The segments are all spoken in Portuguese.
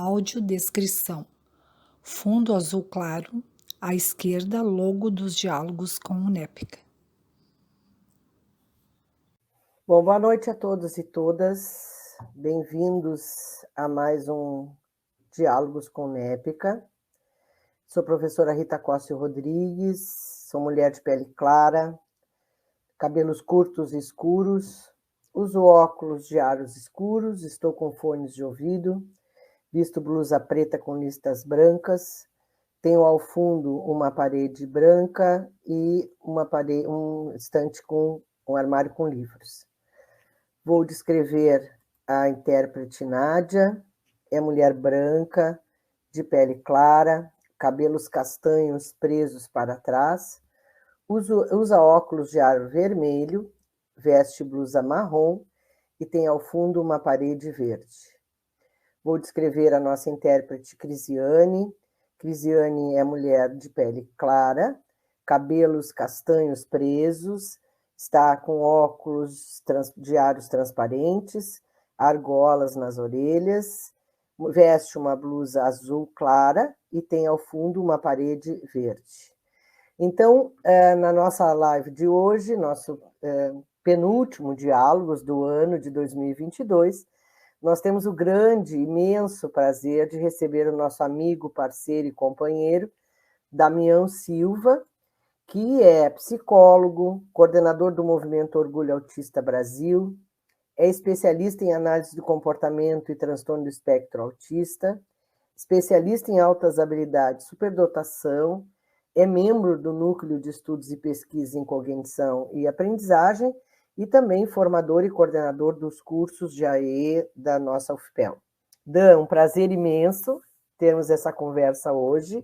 Audiodescrição: fundo azul claro, à esquerda logo dos diálogos com o NEPCA. Bom, boa noite a todos e todas. Bem-vindos a mais um Diálogos com NEPCA. Sou professora Rita Costa Rodrigues, sou mulher de pele clara, cabelos curtos e escuros, uso óculos de aros escuros, estou com fones de ouvido, visto blusa preta com listas brancas, tenho ao fundo uma parede branca e um estante com um armário com livros. Vou descrever a intérprete Nádia, é mulher branca, de pele clara, cabelos castanhos presos para trás, usa óculos de aro vermelho, veste blusa marrom e tem ao fundo uma parede verde. Vou descrever a nossa intérprete Crisiane. Crisiane é mulher de pele clara, cabelos castanhos presos, está com óculos de aros transparentes, argolas nas orelhas, veste uma blusa azul clara e tem ao fundo uma parede verde. Então, na nossa live de hoje, nosso penúltimo Diálogos do ano de 2022, nós temos o grande, imenso prazer de receber o nosso amigo, parceiro e companheiro, Damião Silva, que é psicólogo, coordenador do Movimento Orgulho Autista Brasil, é especialista em análise do comportamento e transtorno do espectro autista, especialista em altas habilidades, superdotação, é membro do Núcleo de Estudos e Pesquisa em Cognição e Aprendizagem e também formador e coordenador dos cursos de AE da nossa UFPEL. Dan, um prazer imenso termos essa conversa hoje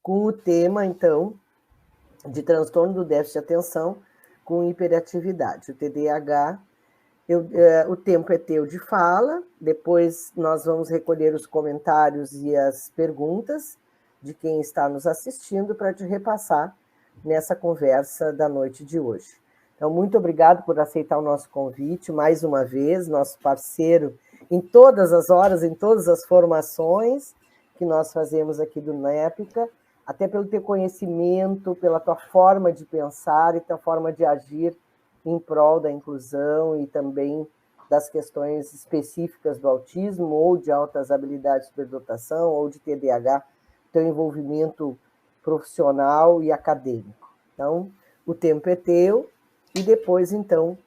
com o tema, então, de transtorno do déficit de atenção com hiperatividade, o TDAH. O tempo é teu de fala, depois nós vamos recolher os comentários e as perguntas de quem está nos assistindo para te repassar nessa conversa da noite de hoje. Então, muito obrigado por aceitar o nosso convite, mais uma vez, nosso parceiro em todas as horas, em todas as formações que nós fazemos aqui do NEPCA, até pelo teu conhecimento, pela tua forma de pensar e tua forma de agir em prol da inclusão e também das questões específicas do autismo ou de altas habilidades de superdotação ou de TDAH, teu envolvimento profissional e acadêmico. Então, o tempo é teu e depois, então,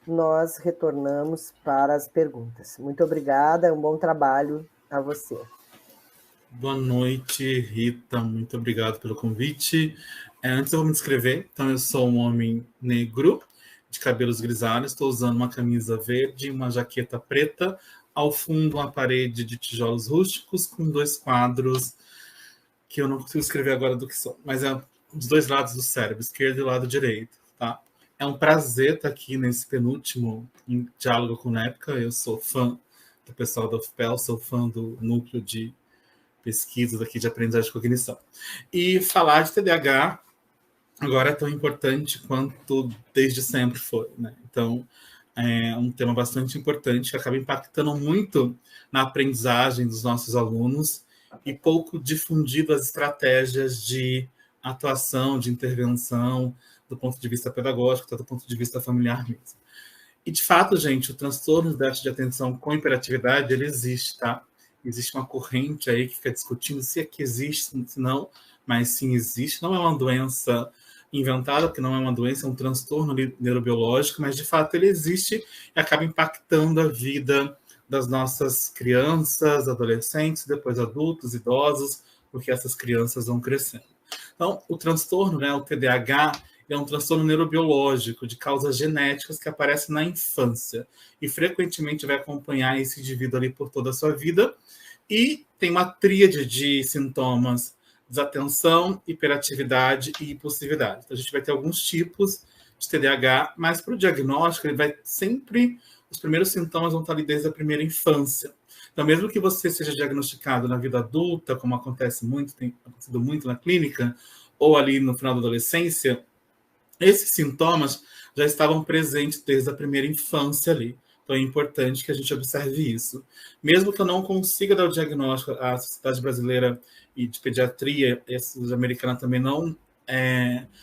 nós retornamos para as perguntas. Muito obrigada, um bom trabalho a você. Boa noite, Rita, muito obrigado pelo convite. Antes eu vou me descrever, então eu sou um homem negro, de cabelos grisalhos, estou usando uma camisa verde, uma jaqueta preta, ao fundo uma parede de tijolos rústicos com dois quadros que eu não consigo escrever agora do que são, mas é dos dois lados do cérebro, esquerdo e lado direito, tá? É um prazer estar aqui nesse penúltimo diálogo com o NEPCA. Eu sou fã do pessoal da UFPEL, sou fã do núcleo de pesquisas aqui de aprendizagem e cognição. E falar de TDAH agora é tão importante quanto desde sempre foi, né? Então, é um tema bastante importante que acaba impactando muito na aprendizagem dos nossos alunos e pouco difundido as estratégias de atuação, de intervenção, do ponto de vista pedagógico, até do ponto de vista familiar mesmo. E, de fato, gente, o transtorno de déficit de atenção com hiperatividade, ele existe, tá? Existe uma corrente aí que fica discutindo se é que existe, se não, mas sim existe. Não é uma doença inventada, porque não é uma doença, é um transtorno neurobiológico, mas, de fato, ele existe e acaba impactando a vida das nossas crianças, adolescentes, depois adultos, idosos, porque essas crianças vão crescendo. Então, o transtorno, né, o TDAH, é um transtorno neurobiológico de causas genéticas que aparece na infância e frequentemente vai acompanhar esse indivíduo ali por toda a sua vida e tem uma tríade de sintomas: desatenção, hiperatividade e impulsividade. Então, a gente vai ter alguns tipos de TDAH, mas para o diagnóstico ele vai sempre, os primeiros sintomas vão estar ali desde a primeira infância. Então, mesmo que você seja diagnosticado na vida adulta, como acontece muito, tem acontecido muito na clínica, ou ali no final da adolescência, esses sintomas já estavam presentes desde a primeira infância ali. Então, Então é importante que a gente observe isso. Mesmo que eu não consiga dar o diagnóstico, a Sociedade Brasileira de Pediatria, e a Sociedade Americana também não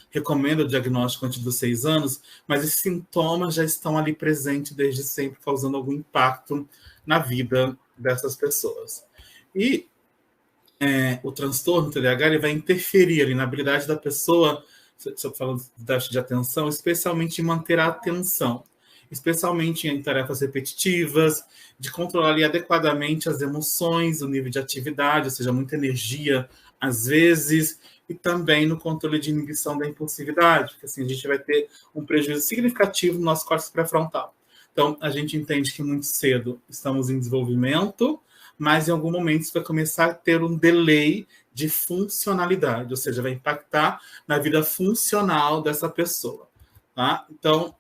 recomenda o diagnóstico antes dos 6 anos, mas esses sintomas já estão ali presentes desde sempre, causando algum impacto na vida dessas pessoas. E o transtorno TDAH ele vai interferir ali na habilidade da pessoa, se eu falando de déficit de atenção, especialmente em manter a atenção, especialmente em tarefas repetitivas, de controlar ali adequadamente as emoções, o nível de atividade, ou seja, muita energia às vezes, e também no controle de inibição da impulsividade, porque assim a gente vai ter um prejuízo significativo no nosso córtex pré-frontal. Então, a gente entende que muito cedo estamos em desenvolvimento, mas em algum momento isso vai começar a ter um delay de funcionalidade, ou seja, vai impactar na vida funcional dessa pessoa. Tá? Então,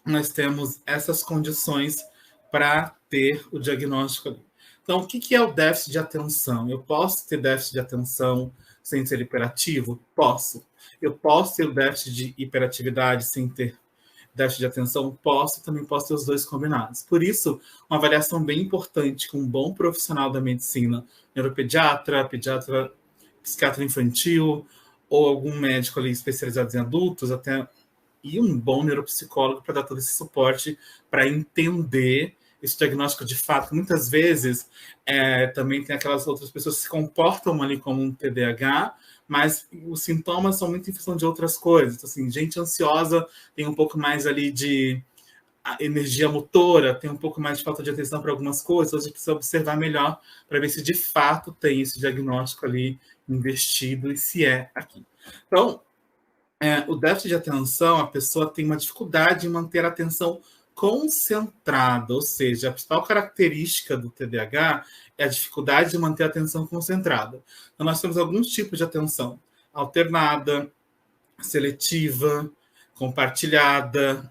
nós temos essas condições para ter o diagnóstico ali. Então, o que é o déficit de atenção? Eu posso ter déficit de atenção sem ser hiperativo? Posso. Eu posso ter o déficit de hiperatividade sem ter déficit de atenção? Posso, também posso ter os dois combinados. Por isso, uma avaliação bem importante com um bom profissional da medicina, neuropediatra, pediatra, psiquiatra infantil, ou algum médico ali especializado em adultos, até, e um bom neuropsicólogo para dar todo esse suporte para entender esse diagnóstico de fato. Muitas vezes também tem aquelas outras pessoas que se comportam ali como um TDAH, mas os sintomas são muito em função de outras coisas. Então, assim, gente ansiosa tem um pouco mais ali de energia motora, tem um pouco mais de falta de atenção para algumas coisas, a gente precisa observar melhor para ver se de fato tem esse diagnóstico ali investido e se é aqui. Então, o déficit de atenção, a pessoa tem uma dificuldade em manter a atenção concentrada, ou seja, a principal característica do TDAH é a dificuldade de manter a atenção concentrada. Então, nós temos alguns tipos de atenção: alternada, seletiva, compartilhada,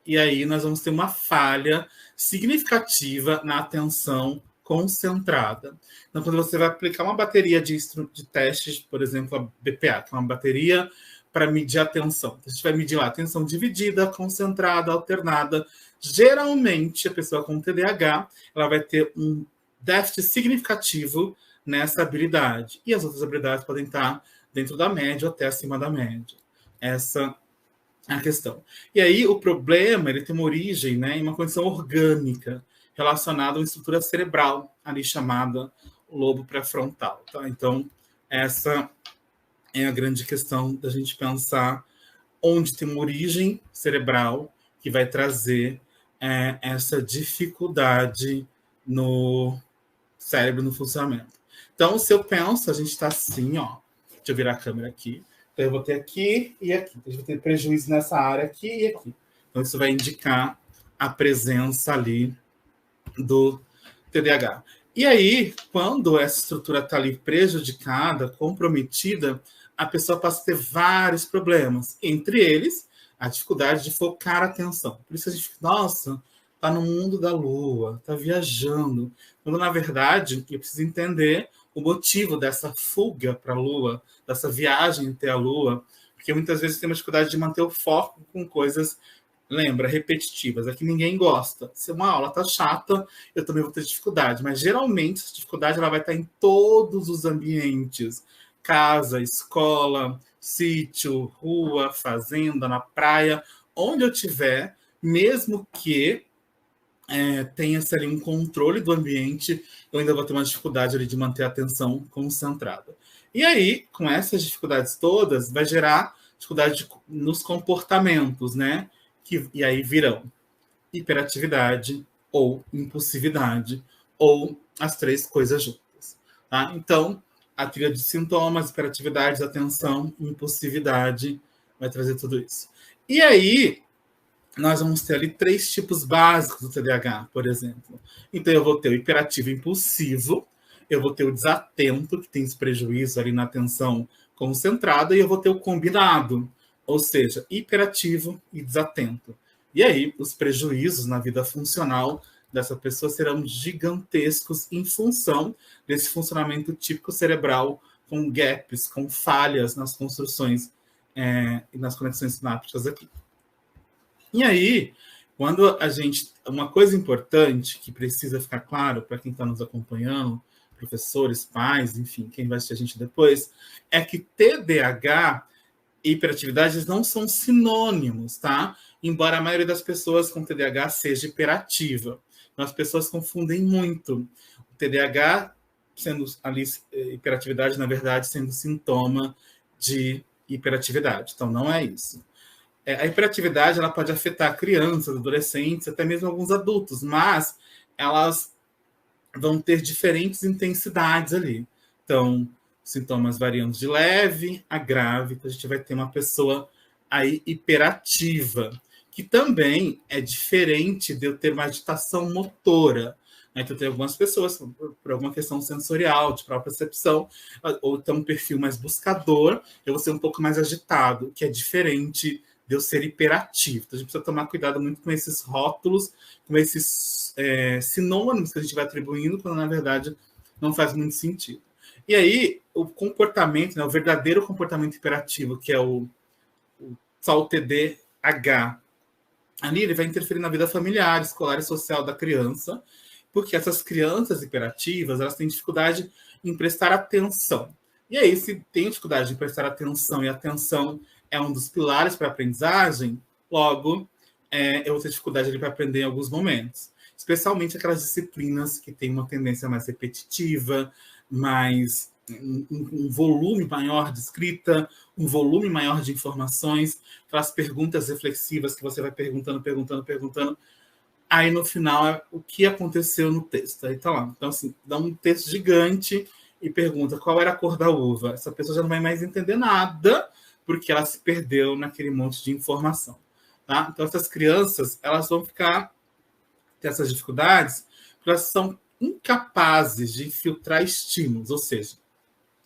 e aí nós vamos ter uma falha significativa na atenção concentrada. Então, quando você vai aplicar uma bateria de testes, por exemplo, a BPA, que é uma bateria para medir a atenção. A gente vai medir lá a atenção dividida, concentrada, alternada. Geralmente, a pessoa com TDAH ela vai ter um déficit significativo nessa habilidade. E as outras habilidades podem estar dentro da média ou até acima da média. Essa é a questão. E aí, o problema ele tem uma origem, né, em uma condição orgânica relacionada a uma estrutura cerebral, ali chamada lobo pré-frontal. Tá? Então, essa é a grande questão da gente pensar onde tem uma origem cerebral que vai trazer essa dificuldade no cérebro, no funcionamento. Então, se eu penso, a gente está assim, ó. Deixa eu virar a câmera aqui. Então, eu vou ter aqui e aqui. Então, eu vou ter prejuízo nessa área aqui e aqui. Então, isso vai indicar a presença ali do TDAH. E aí, quando essa estrutura está ali prejudicada, comprometida, a pessoa passa a ter vários problemas. Entre eles, a dificuldade de focar a atenção. Por isso a gente fica, nossa, está no mundo da Lua, está viajando. Quando, na verdade, eu preciso entender o motivo dessa fuga para a Lua, dessa viagem até a Lua, porque muitas vezes tem uma dificuldade de manter o foco com coisas, lembra, repetitivas, é que ninguém gosta. Se uma aula está chata, eu também vou ter dificuldade, mas geralmente essa dificuldade ela vai estar em todos os ambientes, casa, escola, sítio, rua, fazenda, na praia, onde eu tiver, mesmo que tenha-se ali um controle do ambiente, eu ainda vou ter uma dificuldade ali de manter a atenção concentrada. E aí, com essas dificuldades todas, vai gerar dificuldade nos comportamentos, né? E aí virão hiperatividade ou impulsividade, ou as três coisas juntas. Tá? Então, a tríade de sintomas, hiperatividade, atenção, impulsividade, vai trazer tudo isso. E aí, nós vamos ter ali 3 tipos básicos do TDAH, por exemplo. Então, eu vou ter o hiperativo impulsivo, eu vou ter o desatento, que tem esse prejuízo ali na atenção concentrada, e eu vou ter o combinado, ou seja, hiperativo e desatento. E aí, os prejuízos na vida funcional dessa pessoa serão gigantescos em função desse funcionamento típico cerebral com gaps, com falhas nas construções e nas conexões sinápticas aqui. E aí, Quando uma coisa importante que precisa ficar claro para quem está nos acompanhando, professores, pais, enfim, quem vai assistir a gente depois, é que TDAH e hiperatividade não são sinônimos, tá? Embora a maioria das pessoas com TDAH seja hiperativa. Então, as pessoas confundem muito. O TDAH sendo ali hiperatividade, na verdade, sendo sintoma de hiperatividade. Então, não é isso. A hiperatividade ela pode afetar crianças, adolescentes, até mesmo alguns adultos, mas elas vão ter diferentes intensidades ali. Então, sintomas variando de leve a grave. Então, a gente vai ter uma pessoa aí hiperativa, que também é diferente de eu ter uma agitação motora. Então, tem algumas pessoas, por alguma questão sensorial, de própria percepção, ou tem um perfil mais buscador, eu vou ser um pouco mais agitado, que é diferente de eu ser hiperativo. Então, a gente precisa tomar cuidado muito com esses rótulos, com esses sinônimos que a gente vai atribuindo, quando, na verdade, não faz muito sentido. E aí, o comportamento, né, o verdadeiro comportamento hiperativo, que é só o TDAH, ali ele vai interferir na vida familiar, escolar e social da criança, porque essas crianças hiperativas, elas têm dificuldade em prestar atenção. E aí, se tem dificuldade em prestar atenção, e a atenção é um dos pilares para a aprendizagem, logo, eu vou ter dificuldade para aprender em alguns momentos. Especialmente aquelas disciplinas que têm uma tendência mais repetitiva, mais um volume maior de escrita, um volume maior de informações, aquelas perguntas reflexivas que você vai perguntando. Aí, no final, é o que aconteceu no texto. Aí tá lá. Então, assim, dá um texto gigante e pergunta qual era a cor da uva. Essa pessoa já não vai mais entender nada, porque ela se perdeu naquele monte de informação. Tá? Então, essas crianças, elas vão ter essas dificuldades, porque elas são incapazes de filtrar estímulos. Ou seja,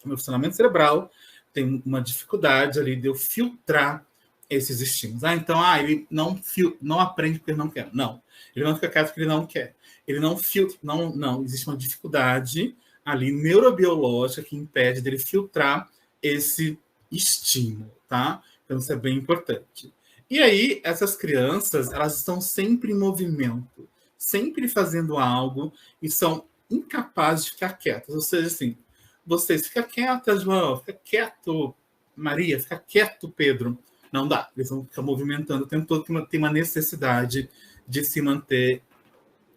o meu funcionamento cerebral tem uma dificuldade ali de eu filtrar esses estímulos. Então, ele não aprende porque ele não quer. Não. Ele não fica quieto porque ele não quer. Ele não filtra. Não. Existe uma dificuldade ali neurobiológica que impede dele filtrar esse estímulo, tá? Então, isso é bem importante. E aí, essas crianças, elas estão sempre em movimento, sempre fazendo algo e são incapazes de ficar quietas. Ou seja, assim, vocês, fica quieta, João, fica quieto, Maria, fica quieto, Pedro. Não dá, eles vão ficar movimentando o tempo todo, que tem uma necessidade de se manter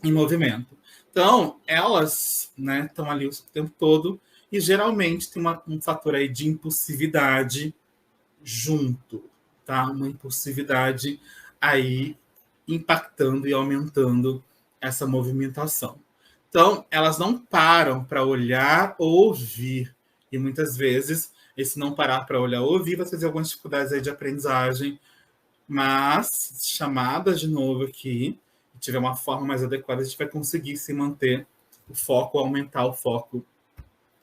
em movimento. Então, elas, né, estão ali o tempo todo e geralmente tem um fator aí de impulsividade junto, tá? Uma impulsividade aí impactando e aumentando essa movimentação. Então, elas não param para olhar ou ouvir. E muitas vezes, esse não parar para olhar ou ouvir vai fazer algumas dificuldades aí de aprendizagem. Mas, chamada de novo aqui, se tiver uma forma mais adequada, a gente vai conseguir se manter o foco, aumentar o foco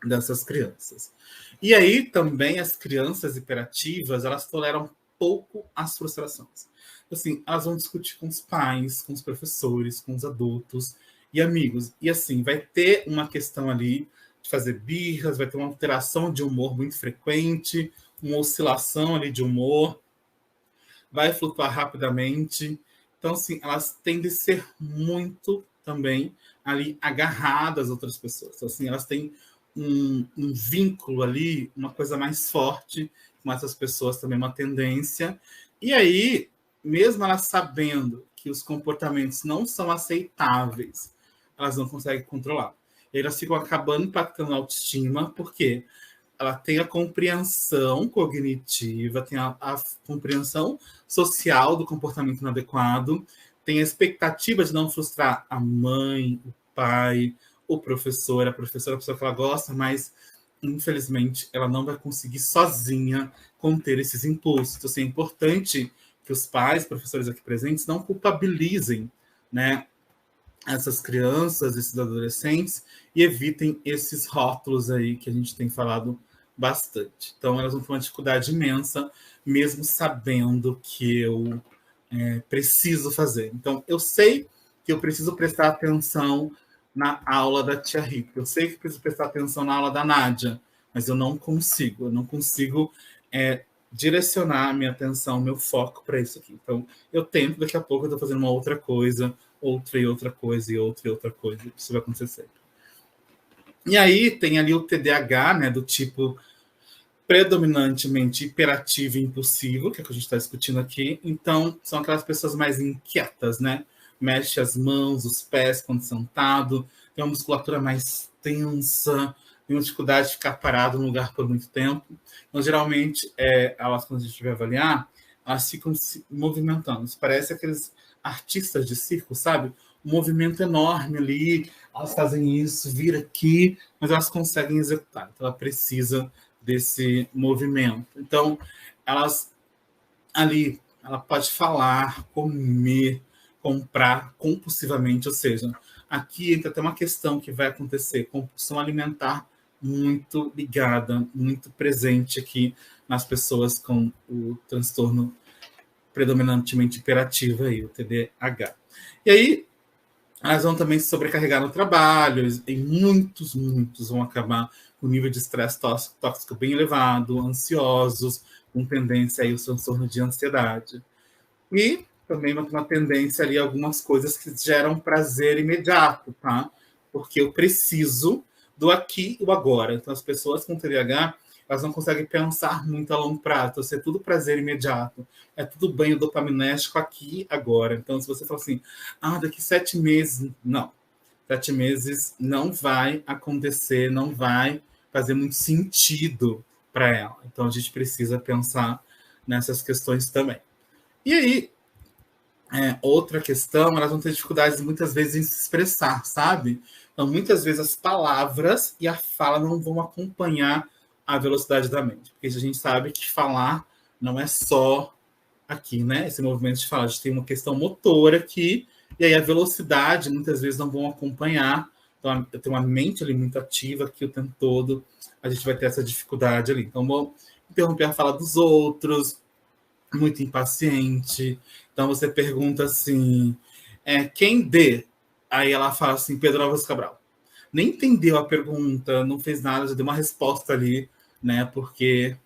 dessas crianças. E aí, também, as crianças hiperativas, elas toleram pouco as frustrações. Assim, elas vão discutir com os pais, com os professores, com os adultos e amigos. E assim, vai ter uma questão ali de fazer birras, vai ter uma alteração de humor muito frequente, uma oscilação ali de humor, vai flutuar rapidamente. Então, assim, elas tendem a ser muito também ali agarradas às outras pessoas. Então, assim, elas têm um vínculo ali, uma coisa mais forte com essas pessoas também, uma tendência. E aí, mesmo elas sabendo que os comportamentos não são aceitáveis, elas não conseguem controlar. E elas ficam acabando impactando a autoestima, porque ela tem a compreensão cognitiva, tem a compreensão social do comportamento inadequado, tem a expectativa de não frustrar a mãe, o pai, o professor, a professora, a pessoa que ela gosta, mas, infelizmente, ela não vai conseguir sozinha conter esses impulsos. Então, assim, é importante que os pais, professores aqui presentes, não culpabilizem, né, essas crianças, esses adolescentes, e evitem esses rótulos aí que a gente tem falado bastante. Então, elas vão ter uma dificuldade imensa, mesmo sabendo que eu preciso fazer. Então, eu sei que eu preciso prestar atenção na aula da tia Rita, eu sei que eu preciso prestar atenção na aula da Nádia, mas eu não consigo direcionar a minha atenção, meu foco para isso aqui. Então, eu tento, daqui a pouco eu estou fazendo uma outra coisa, outra e outra coisa, e outra e outra coisa. Isso vai acontecer. E aí tem ali o TDAH, né, do tipo predominantemente hiperativo e impulsivo, que é o que a gente está discutindo aqui. Então, são aquelas pessoas mais inquietas, né? Mexe as mãos, os pés quando sentado, tem uma musculatura mais tensa, tem uma dificuldade de ficar parado no lugar por muito tempo. Então, geralmente, elas, quando a gente vai avaliar, elas ficam se movimentando. Isso parece aqueles artistas de circo, sabe? Um movimento enorme ali, elas fazem isso, vira aqui, mas elas conseguem executar. Então, ela precisa desse movimento. Então, ela pode falar, comer, comprar compulsivamente, ou seja, aqui entra até uma questão que vai acontecer, compulsão alimentar muito ligada, muito presente aqui nas pessoas com o transtorno predominantemente hiperativo aí, o TDAH. E aí, elas vão também se sobrecarregar no trabalho, e muitos vão acabar com nível de estresse tóxico bem elevado, ansiosos, com tendência aí ao transtorno de ansiedade. E também uma tendência ali a algumas coisas que geram prazer imediato, tá? Porque eu preciso do aqui e o agora. Então, as pessoas com TDAH, elas não conseguem pensar muito a longo prazo. Então, é tudo prazer imediato. É tudo banho dopaminérgico aqui agora. Então, se você fala assim, daqui 7 meses, não. 7 meses não vai acontecer, não vai fazer muito sentido para ela. Então, a gente precisa pensar nessas questões também. E aí, outra questão, elas vão ter dificuldades muitas vezes em se expressar, sabe? Então, muitas vezes as palavras e a fala não vão acompanhar a velocidade da mente. Porque a gente sabe que falar não é só aqui, né? Esse movimento de falar, a gente tem uma questão motora aqui, e aí a velocidade muitas vezes não vão acompanhar. Então, eu tenho uma mente ali muito ativa aqui o tempo todo, a gente vai ter essa dificuldade ali. Então, vou interromper a fala dos outros, muito impaciente. Então, você pergunta assim, quem dê? Aí ela fala assim, Pedro Álvares Cabral. Nem entendeu a pergunta, não fez nada, já deu uma resposta ali, né? Porque...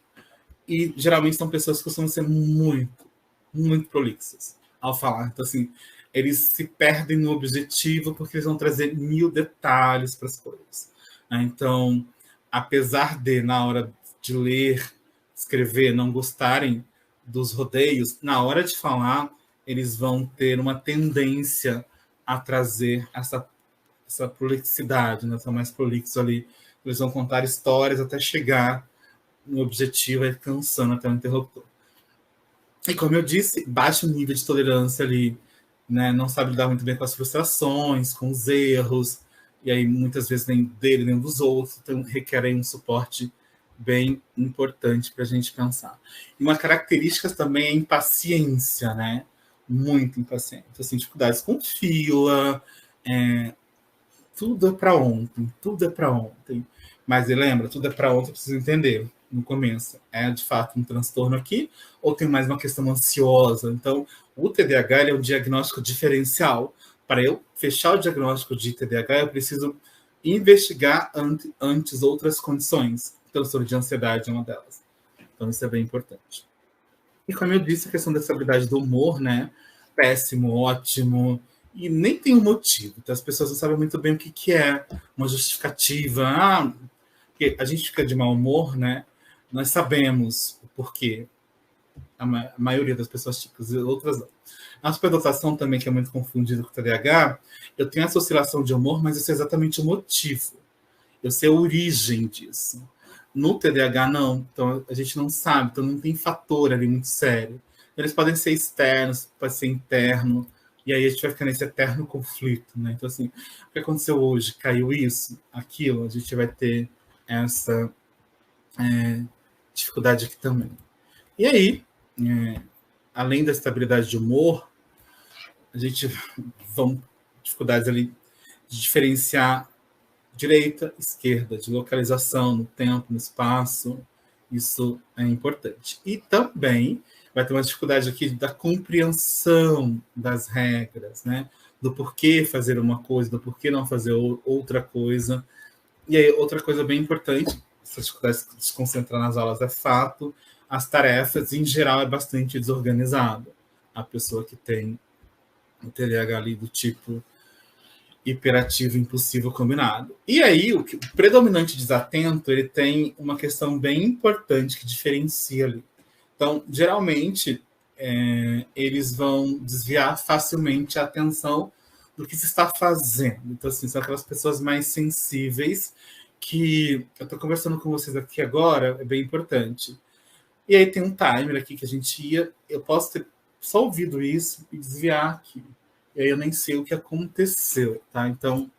E geralmente são pessoas que costumam ser muito prolixas ao falar. Então, assim, eles se perdem no objetivo porque eles vão trazer 1000 detalhes para as coisas. Né? Então, apesar de, na hora de ler, escrever, não gostarem dos rodeios, na hora de falar, eles vão ter uma tendência a trazer essa prolixidade, né? São mais prolixos ali. Eles vão contar histórias até chegar no objetivo, é cansando até o interlocutor. E como eu disse, baixo nível de tolerância ali, né? Não sabe lidar muito bem com as frustrações, com os erros, e aí muitas vezes nem dele, nem dos outros, então requerem um suporte bem importante para a gente pensar. E uma característica também é a impaciência, né? Muito impaciente. Assim, dificuldades com fila, tudo é para ontem, tudo é para ontem. Mas lembra, tudo é para ontem, precisa entender no começo. É de fato um transtorno aqui ou tem mais uma questão ansiosa? Então, o TDAH é um diagnóstico diferencial. Para eu fechar o diagnóstico de TDAH, eu preciso investigar antes outras condições. O transtorno de ansiedade é uma delas. Então, isso é bem importante. E como eu disse, a questão da estabilidade do humor, né? Péssimo, ótimo, e nem tem um motivo. Então, as pessoas não sabem muito bem o que é uma justificativa. Porque a gente fica de mau humor, né? Nós sabemos o porquê. A maioria das pessoas típicas e outras não. A superdotação também, que é muito confundida com o TDAH, eu tenho essa oscilação de humor, mas eu sei exatamente o motivo. Eu sei a origem disso. No TDAH, não. Então, a gente não sabe. Então, não tem fator ali muito sério. Eles podem ser externos, pode ser interno. E aí a gente vai ficar nesse eterno conflito, né? Então, assim, o que aconteceu hoje? Caiu isso, aquilo? A gente vai ter essa dificuldade aqui também. E aí, além da estabilidade de humor, a gente vão dificuldades ali de diferenciar direita, esquerda, de localização no tempo, no espaço. Isso é importante. E também vai ter uma dificuldade aqui da compreensão das regras, né? Do porquê fazer uma coisa, do porquê não fazer outra coisa. E aí, outra coisa bem importante, essa dificuldade de se concentrar nas aulas é fato, as tarefas, em geral, é bastante desorganizado. A pessoa que tem o TDAH ali do tipo hiperativo, impulsivo, combinado. E aí, o predominante desatento, ele tem uma questão bem importante que diferencia ali. Então, geralmente, eles vão desviar facilmente a atenção do que se está fazendo. Então, assim, são aquelas pessoas mais sensíveis que eu estou conversando com vocês aqui agora, é bem importante. E aí tem um timer aqui que a gente eu posso ter só ouvido isso e desviar aqui. E aí eu nem sei o que aconteceu, tá? Então,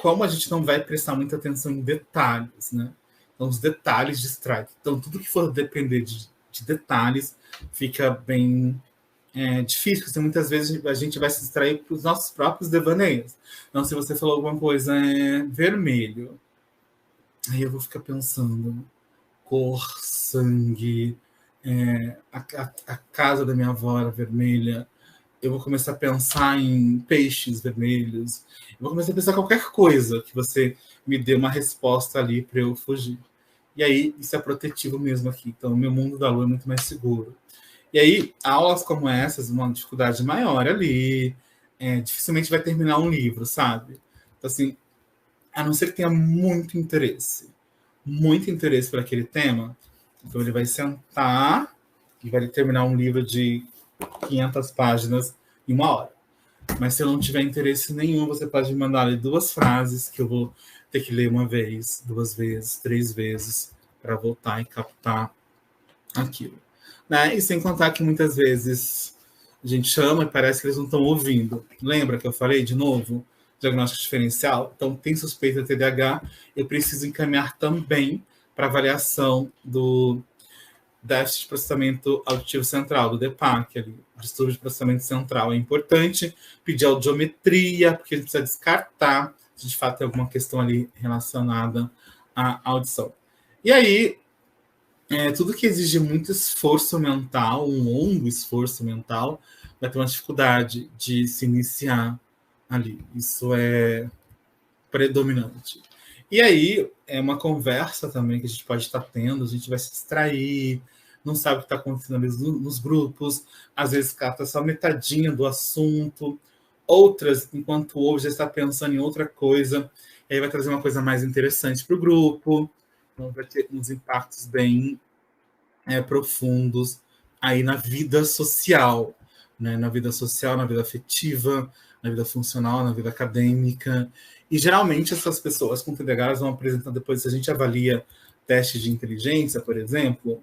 como a gente não vai prestar muita atenção em detalhes, né? Então, os detalhes distraem. Então, tudo que for depender de detalhes fica bem difícil, porque muitas vezes a gente vai se distrair para os nossos próprios devaneios. Então, se você falou alguma coisa vermelho, aí eu vou ficar pensando, cor, sangue, a casa da minha avó era vermelha, eu vou começar a pensar em peixes vermelhos, eu vou começar a pensar em qualquer coisa que você me dê uma resposta ali para eu fugir. E aí, isso é protetivo mesmo aqui. Então, o meu mundo da lua é muito mais seguro. E aí, aulas como essas, uma dificuldade maior ali, dificilmente vai terminar um livro, sabe? Então, assim, a não ser que tenha muito interesse por aquele tema, então ele vai sentar e vai terminar um livro de 500 páginas em 1 hora. Mas se eu não tiver interesse nenhum, você pode me mandar ali 2 frases que eu vou ter que ler 1 vez, 2 vezes, 3 vezes para voltar e captar aquilo. Né? E sem contar que muitas vezes a gente chama e parece que eles não estão ouvindo. Lembra que eu falei de novo? Diagnóstico diferencial. Então, tem suspeita de TDAH, eu preciso encaminhar também para avaliação do déficit de processamento auditivo central, do DPAC, ali, distúrbio de processamento central. É importante pedir audiometria, porque a gente precisa descartar se de fato tem alguma questão ali relacionada à audição. E aí, tudo que exige muito esforço mental, um longo esforço mental, vai ter uma dificuldade de se iniciar ali. Isso é predominante. E aí, é uma conversa também que a gente pode estar tendo, a gente vai se distrair, não sabe o que está acontecendo nos grupos, às vezes capta só metadinha do assunto, outras, enquanto ouve, já está pensando em outra coisa, e aí vai trazer uma coisa mais interessante para o grupo, então vai ter uns impactos bem profundos aí na vida social, né? Na vida social, na vida afetiva, na vida funcional, na vida acadêmica. E geralmente essas pessoas com TDAH elas vão apresentar depois, se a gente avalia teste de inteligência, por exemplo,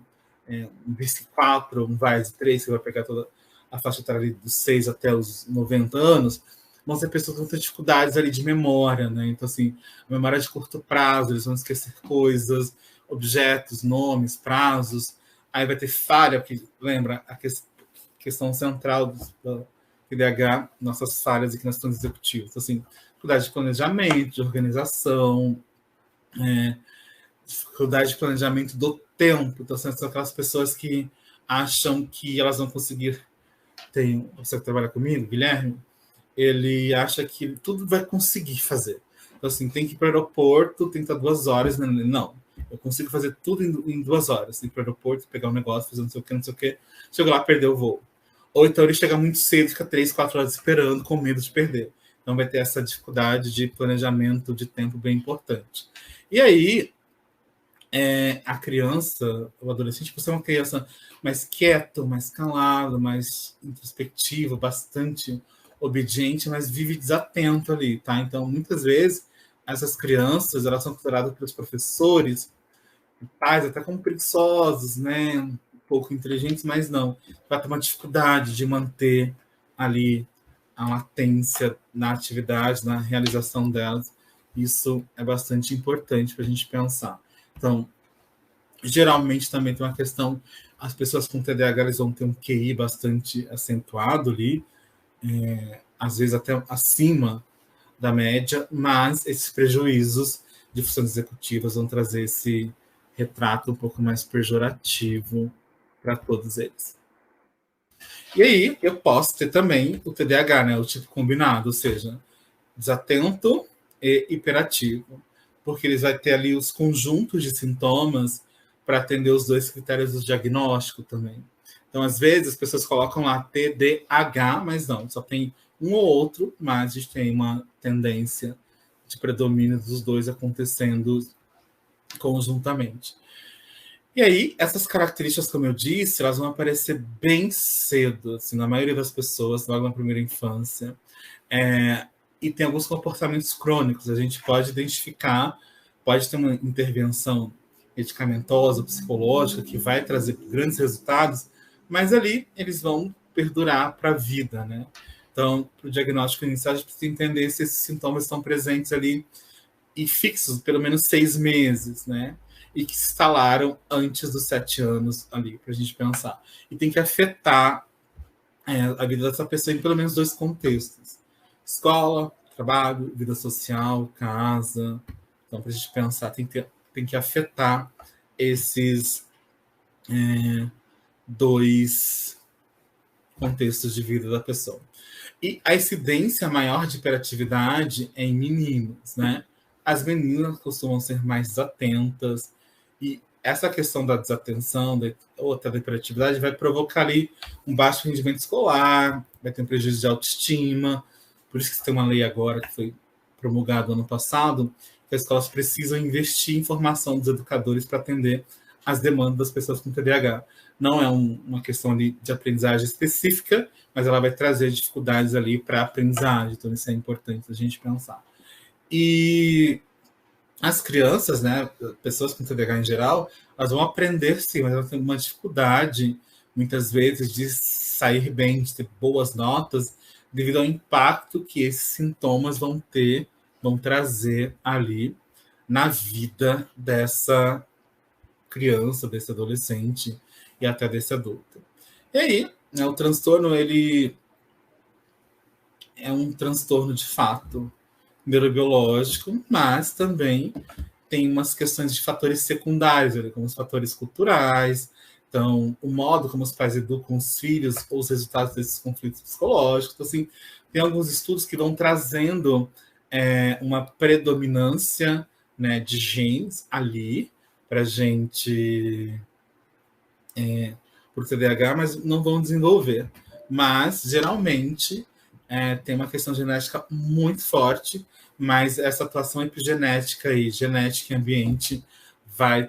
um VISC-4, um VAES-3, que vai pegar toda a faixa etária dos 6 até os 90 anos, vão ser pessoas com dificuldades ali de memória, né? Então, assim, a memória de curto prazo, eles vão esquecer coisas, objetos, nomes, prazos. Aí vai ter falha, porque lembra a questão central do TDAH, nossas falhas aqui nas questões executivas. Então, assim, dificuldade de planejamento, de organização, dificuldade de planejamento do tempo. Então, são aquelas pessoas que acham que elas vão conseguir. Tem você que trabalha comigo, Guilherme, ele acha que tudo vai conseguir fazer. Então, assim, tem que ir para o aeroporto, tem que estar 2 horas. Não, eu consigo fazer tudo em 2 horas. Tem que ir para o aeroporto, pegar um negócio, fazer não sei o que. Chega lá, perder o voo. Ou então ele chega muito cedo, fica 3, 4 horas esperando, com medo de perder. Então vai ter essa dificuldade de planejamento de tempo bem importante. E aí, a criança, o adolescente, você é uma criança mais quieto, mais calado, mais introspectivo, bastante obediente, mas vive desatento ali, tá? Então, muitas vezes, essas crianças, elas são consideradas pelos professores, pais, até como preguiçosos, né? Um pouco inteligentes, mas não. Vai ter uma dificuldade de manter ali a latência na atividade, na realização delas. Isso é bastante importante para a gente pensar. Então, geralmente também tem uma questão, as pessoas com TDAH eles vão ter um QI bastante acentuado ali, às vezes até acima da média, mas esses prejuízos de funções executivas vão trazer esse retrato um pouco mais pejorativo para todos eles. E aí eu posso ter também o TDAH, né, o tipo combinado, ou seja, desatento e hiperativo, porque eles vão ter ali os conjuntos de sintomas para atender os dois critérios do diagnóstico também. Então, às vezes, as pessoas colocam lá TDAH, mas não, só tem um ou outro, mas a gente tem uma tendência de predomínio dos dois acontecendo conjuntamente. E aí, essas características, como eu disse, elas vão aparecer bem cedo, assim, na maioria das pessoas, logo na primeira infância. E tem alguns comportamentos crônicos, a gente pode identificar, pode ter uma intervenção medicamentosa, psicológica, que vai trazer grandes resultados, mas ali eles vão perdurar para a vida, né? Então, para o diagnóstico inicial, a gente precisa entender se esses sintomas estão presentes ali e fixos, pelo menos 6 meses, né? E que se instalaram antes dos 7 anos ali, para a gente pensar. E tem que afetar a vida dessa pessoa em pelo menos 2 contextos. Escola, trabalho, vida social, casa. Então, para a gente pensar, tem que afetar esses 2 contextos de vida da pessoa. E a incidência maior de hiperatividade é em meninos, né? As meninas costumam ser mais desatentas, e essa questão da desatenção ou até da hiperatividade vai provocar ali um baixo rendimento escolar, vai ter um prejuízo de autoestima. Por isso que tem uma lei agora que foi promulgada ano passado, que as escolas precisam investir em formação dos educadores para atender as demandas das pessoas com TDAH. Não é uma questão ali de aprendizagem específica, mas ela vai trazer dificuldades ali para a aprendizagem. Então, isso é importante a gente pensar. E as crianças, né, pessoas com TDAH em geral, elas vão aprender sim, mas elas têm uma dificuldade, muitas vezes, de sair bem, de ter boas notas, devido ao impacto que esses sintomas vão trazer ali na vida dessa criança, desse adolescente e até desse adulto. E aí, né, o transtorno, ele é um transtorno de fato neurobiológico, mas também tem umas questões de fatores secundários, como os fatores culturais, então o modo como os pais educam os filhos ou os resultados desses conflitos psicológicos. Então, assim, tem alguns estudos que vão trazendo uma predominância, né, de genes ali para a gente por TDAH, mas não vão desenvolver. Mas, geralmente, tem uma questão genética muito forte, mas essa atuação epigenética e genética e ambiente vai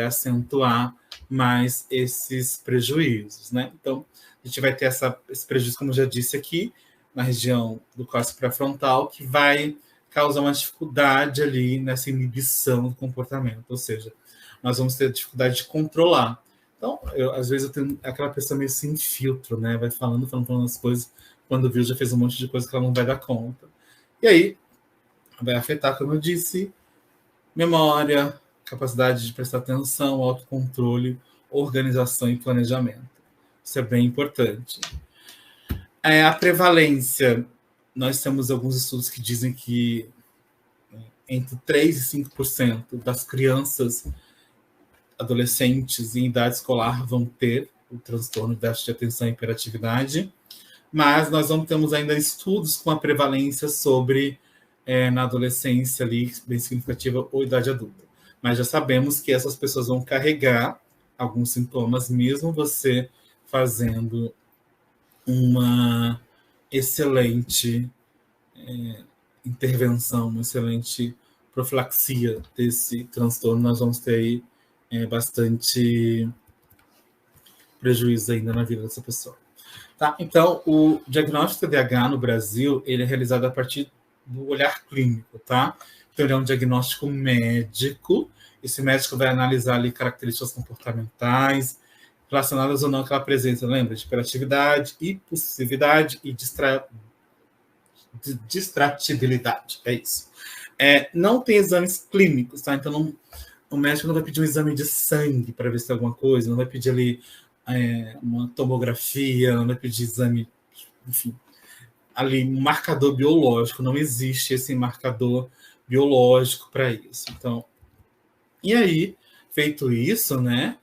acentuar mais esses prejuízos, né? Então, a gente vai ter esse prejuízo, como eu já disse aqui, na região do córtex pré-frontal, que vai causar uma dificuldade ali nessa inibição do comportamento, ou seja, nós vamos ter dificuldade de controlar. Então, às vezes eu tenho aquela pessoa meio sem filtro, né? Vai falando as coisas, quando viu já fez um monte de coisa que ela não vai dar conta. E aí, vai afetar, como eu disse, memória, capacidade de prestar atenção, autocontrole, organização e planejamento. Isso é bem importante. A prevalência, nós temos alguns estudos que dizem que entre 3% e 5% das crianças, adolescentes em idade escolar vão ter o transtorno de déficit de atenção e hiperatividade, mas nós não temos ainda estudos com a prevalência sobre na adolescência ali, bem significativa, ou idade adulta. Mas já sabemos que essas pessoas vão carregar alguns sintomas, mesmo você fazendo uma excelente intervenção, uma excelente profilaxia desse transtorno, nós vamos ter aí bastante prejuízo ainda na vida dessa pessoa. Tá? Então, o diagnóstico TDAH no Brasil, ele é realizado a partir do olhar clínico, tá? Então, ele é um diagnóstico médico. Esse médico vai analisar ali características comportamentais relacionadas ou não àquela presença, lembra? De hiperatividade, impulsividade e distratibilidade. É isso. Não tem exames clínicos, tá? Então, o médico não vai pedir um exame de sangue para ver se tem alguma coisa, não vai pedir ali uma tomografia, não vai pedir exame, enfim, ali um marcador biológico, não existe esse marcador biológico para isso. Então, e aí, feito isso, né,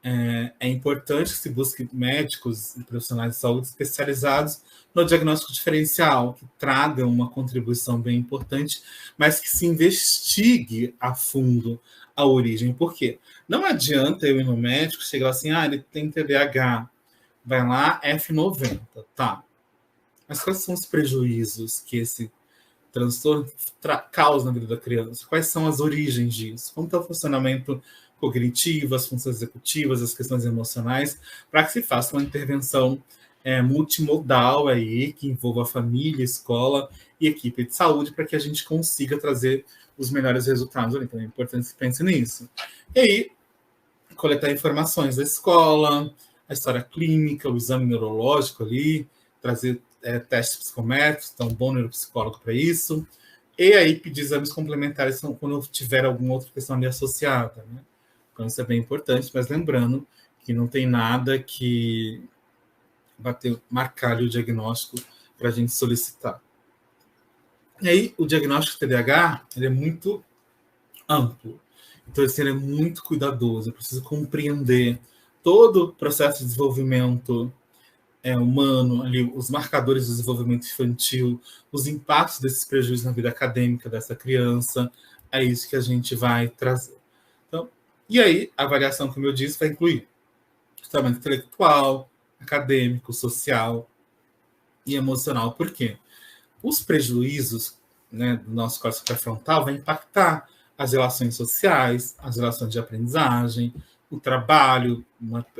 É importante que se busque médicos e profissionais de saúde especializados no diagnóstico diferencial, que tragam uma contribuição bem importante, mas que se investigue a fundo a origem. Por quê? Não adianta eu ir no médico e chegar assim, ele tem TDAH, vai lá, F90, tá. Mas quais são os prejuízos que esse transtorno causa na vida da criança? Quais são as origens disso? Como está o funcionamento cognitivo, as funções executivas, as questões emocionais, para que se faça uma intervenção multimodal aí, que envolva a família, escola e equipe de saúde, para que a gente consiga trazer os melhores resultados. Então é importante que se pense nisso. E aí, coletar informações da escola, a história clínica, o exame neurológico ali, trazer testes psicométricos, então um bom neuropsicólogo para isso, e aí pedir exames complementares quando tiver alguma outra questão ali associada, né? Então isso é bem importante, mas lembrando que não tem nada que marcar o diagnóstico para a gente solicitar. E aí o diagnóstico TDAH ele é muito amplo, então ele é muito cuidadoso, eu preciso compreender todo o processo de desenvolvimento humano, ali, os marcadores do desenvolvimento infantil, os impactos desses prejuízos na vida acadêmica dessa criança, é isso que a gente vai trazer. Então, e aí, a avaliação, como eu disse, vai incluir tratamento intelectual, acadêmico, social e emocional. Por quê? Os prejuízos, né, do nosso córtex pré-frontal vai impactar as relações sociais, as relações de aprendizagem, o trabalho,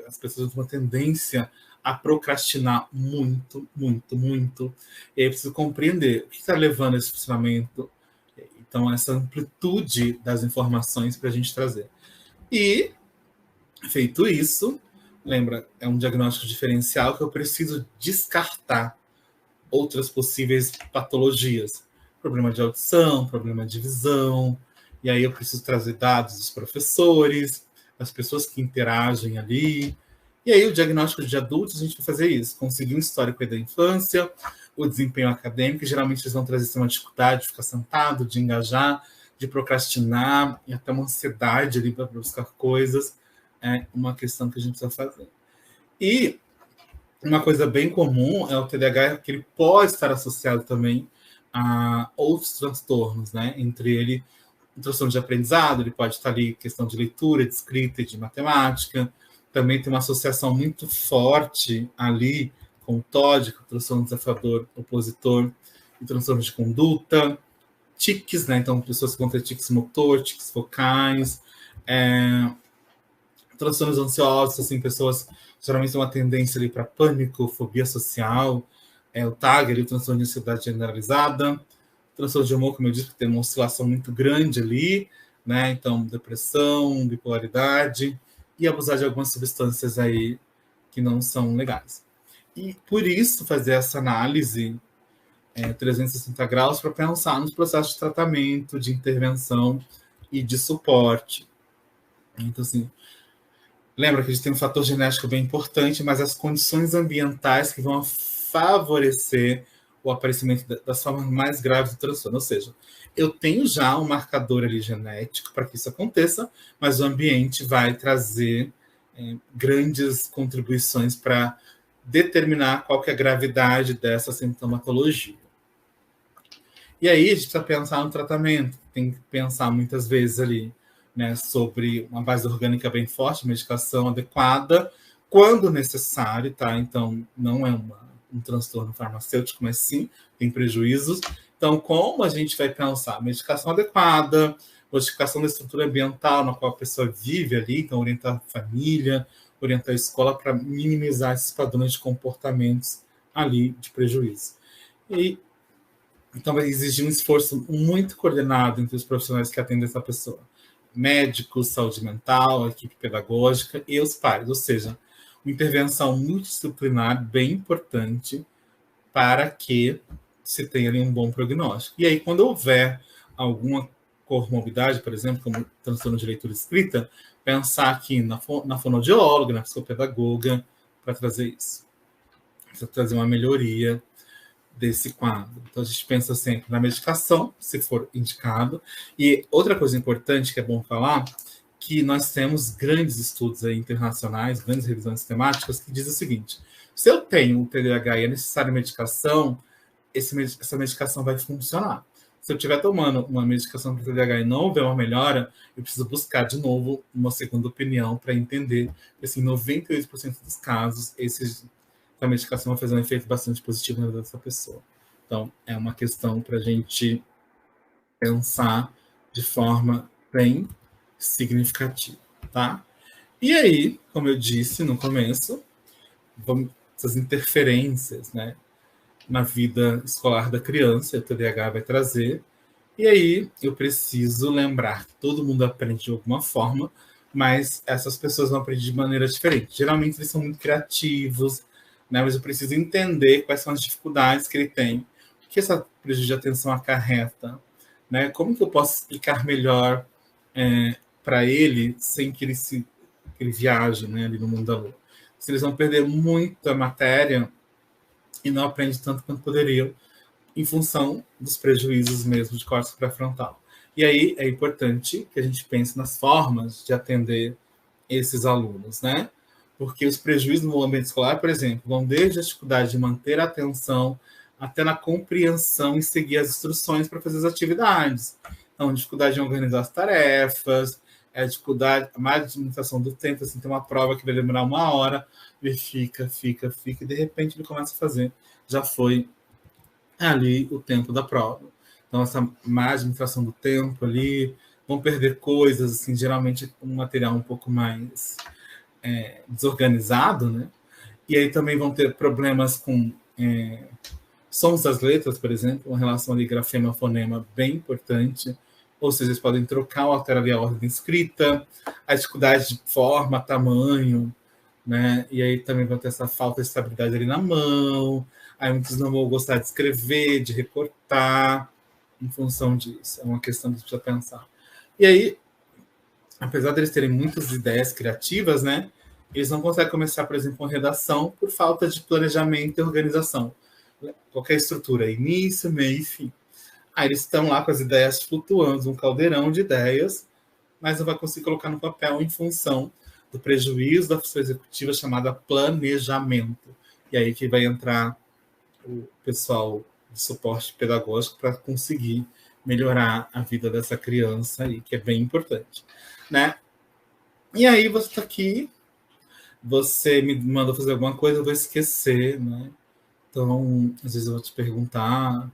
as pessoas têm uma tendência a procrastinar muito, muito, muito. E aí eu preciso compreender o que está levando a esse funcionamento. Então, essa amplitude das informações para a gente trazer. E, feito isso, lembra, é um diagnóstico diferencial que eu preciso descartar outras possíveis patologias. Problema de audição, problema de visão. E aí eu preciso trazer dados dos professores, das pessoas que interagem ali. E aí, o diagnóstico de adultos, a gente vai fazer isso, conseguir um histórico da infância, o desempenho acadêmico, geralmente eles vão trazer uma dificuldade de ficar sentado, de engajar, de procrastinar, e até uma ansiedade ali para buscar coisas, é uma questão que a gente precisa fazer. E uma coisa bem comum é o TDAH, que ele pode estar associado também a outros transtornos, né? Entre ele, o transtorno de aprendizado, ele pode estar ali questão de leitura, de escrita e de matemática. Também tem uma associação muito forte ali com o TOD, com o transtorno desafiador opositor, e transtorno de conduta, tiques, né? Então, pessoas que vão ter tiques motor, tiques focais, transtornos ansiosos, assim, pessoas geralmente têm uma tendência ali para pânico, fobia social, o TAG, ali, o transtorno de ansiedade generalizada, transtorno de humor, como eu disse, que tem uma oscilação muito grande ali, né? Então, depressão, bipolaridade, e abusar de algumas substâncias aí que não são legais. E por isso fazer essa análise 360 graus para pensar nos processos de tratamento, de intervenção e de suporte. Então, assim, lembra que a gente tem um fator genético bem importante, mas as condições ambientais que vão favorecer o aparecimento das formas mais graves do transtorno. Ou seja, eu tenho já um marcador ali genético para que isso aconteça, mas o ambiente vai trazer grandes contribuições para determinar qual que é a gravidade dessa sintomatologia. E aí a gente precisa pensar no tratamento, tem que pensar muitas vezes ali, né, sobre uma base orgânica bem forte, medicação adequada, quando necessário, tá? Então, não é um transtorno farmacêutico, mas sim tem prejuízos. Então, como a gente vai pensar? Medicação adequada, modificação da estrutura ambiental na qual a pessoa vive ali, então orientar a família, orientar a escola para minimizar esses padrões de comportamentos ali de prejuízo. E então vai exigir um esforço muito coordenado entre os profissionais que atendem essa pessoa. Médicos, saúde mental, equipe pedagógica e os pares, ou seja, uma intervenção multidisciplinar bem importante para que se tenha ali um bom prognóstico. E aí, quando houver alguma comorbidade, por exemplo, como transtorno de leitura escrita, pensar aqui na fonoaudióloga, na psicopedagoga, para trazer isso. Para trazer uma melhoria desse quadro. Então, a gente pensa sempre na medicação, se for indicado. E outra coisa importante que é bom falar, que nós temos grandes estudos aí internacionais, grandes revisões sistemáticas, que dizem o seguinte: se eu tenho um TDAH e é necessária medicação, essa medicação vai funcionar. Se eu estiver tomando uma medicação para TDAH e não houver uma melhora, eu preciso buscar de novo uma segunda opinião para entender que, assim, 98% dos casos, essa medicação vai fazer um efeito bastante positivo na vida dessa pessoa. Então, é uma questão para a gente pensar de forma bem significativa, tá? E aí, como eu disse no começo, essas interferências, né, na vida escolar da criança, o TDAH vai trazer. E aí eu preciso lembrar que todo mundo aprende de alguma forma, mas essas pessoas vão aprender de maneira diferente. Geralmente eles são muito criativos, né? Mas eu preciso entender quais são as dificuldades que ele tem, o que essa prejuízo de atenção acarreta, né? Como que eu posso explicar melhor para ele sem que ele viaje, né, ali no mundo da lua. Se eles vão perder muita matéria e não aprendem tanto quanto poderiam, em função dos prejuízos mesmo de córtex pré-frontal. E aí é importante que a gente pense nas formas de atender esses alunos, né? Porque os prejuízos no ambiente escolar, por exemplo, vão desde a dificuldade de manter a atenção até na compreensão e seguir as instruções para fazer as atividades. Então, dificuldade em organizar as tarefas, dificuldade, a má administração do tempo, assim, tem uma prova que vai demorar 1 hora, e fica, e de repente ele começa a fazer. Já foi ali o tempo da prova. Então, essa má administração do tempo ali, vão perder coisas, assim, geralmente um material um pouco mais desorganizado, né? E aí também vão ter problemas com sons das letras, por exemplo, uma relação ali grafema-fonema bem importante, ou seja, eles podem trocar ou alterar ali a ordem escrita, a dificuldade de forma, tamanho, né? E aí também vão ter essa falta de estabilidade ali na mão, aí muitos não vão gostar de escrever, de recortar, em função disso. É uma questão que a gente precisa pensar. E aí, apesar deles terem muitas ideias criativas, né, eles não conseguem começar, por exemplo, uma redação por falta de planejamento e organização. Qualquer estrutura, início, meio e fim. Aí eles estão lá com as ideias flutuando, um caldeirão de ideias, mas não vai conseguir colocar no papel em função do prejuízo da função executiva chamada planejamento. E aí que vai entrar o pessoal de suporte pedagógico para conseguir melhorar a vida dessa criança aí, que é bem importante, né? E aí você está aqui, você me manda fazer alguma coisa, eu vou esquecer, né? Então, às vezes eu vou te perguntar.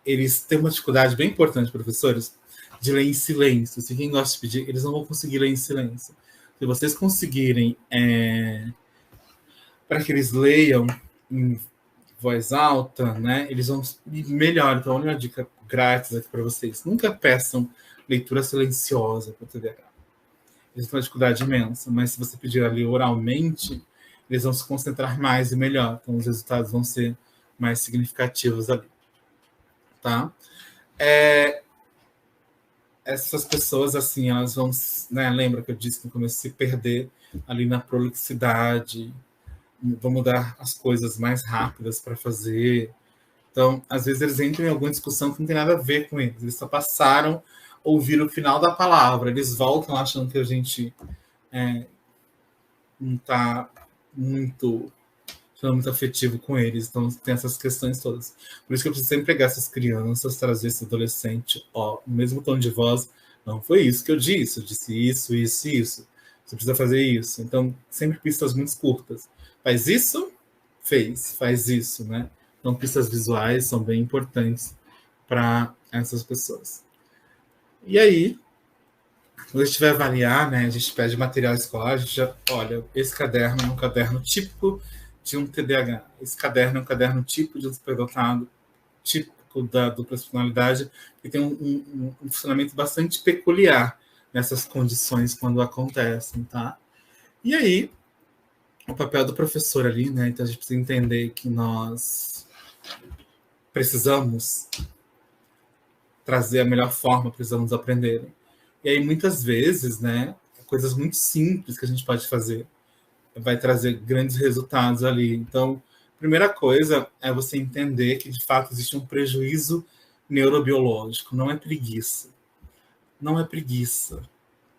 Eles têm uma dificuldade bem importante, professores, de ler em silêncio. Se quem gosta de pedir, eles não vão conseguir ler em silêncio. Se vocês conseguirem para que eles leiam em voz alta, né, eles vão melhor. Então, olha uma dica grátis aqui para vocês. Nunca peçam leitura silenciosa para o TDAH. Eles têm uma dificuldade imensa, mas se você pedir ali oralmente, eles vão se concentrar mais e melhor. Então, os resultados vão ser mais significativos ali. Tá? Essas pessoas, assim, elas vão, né, lembra que eu disse no começo, se perder ali na prolixidade, vão mudar as coisas mais rápidas para fazer. Então, às vezes eles entram em alguma discussão que não tem nada a ver com eles só passaram a ouvir o final da palavra, eles voltam achando que a gente não está muito afetivo com eles, então tem essas questões todas. Por isso que eu preciso sempre pegar essas crianças, trazer esse adolescente, no mesmo tom de voz, não foi isso que eu disse isso, isso, isso. Você precisa fazer isso. Então, sempre pistas muito curtas. Faz isso, faz isso, né? Então, pistas visuais são bem importantes para essas pessoas. E aí, quando a gente vai avaliar, né, a gente pede material escolar, a gente já, olha, esse caderno é um caderno típico de um TDAH. Esse caderno é um caderno típico de um superdotado, típico da dupla personalidade, que tem um funcionamento bastante peculiar nessas condições quando acontecem, tá? E aí, o papel do professor ali, né? Então a gente precisa entender que nós precisamos trazer a melhor forma para os alunos aprenderem. E aí, muitas vezes, né, coisas muito simples que a gente pode fazer vai trazer grandes resultados ali. Então, a primeira coisa é você entender que, de fato, existe um prejuízo neurobiológico. Não é preguiça. Não é preguiça.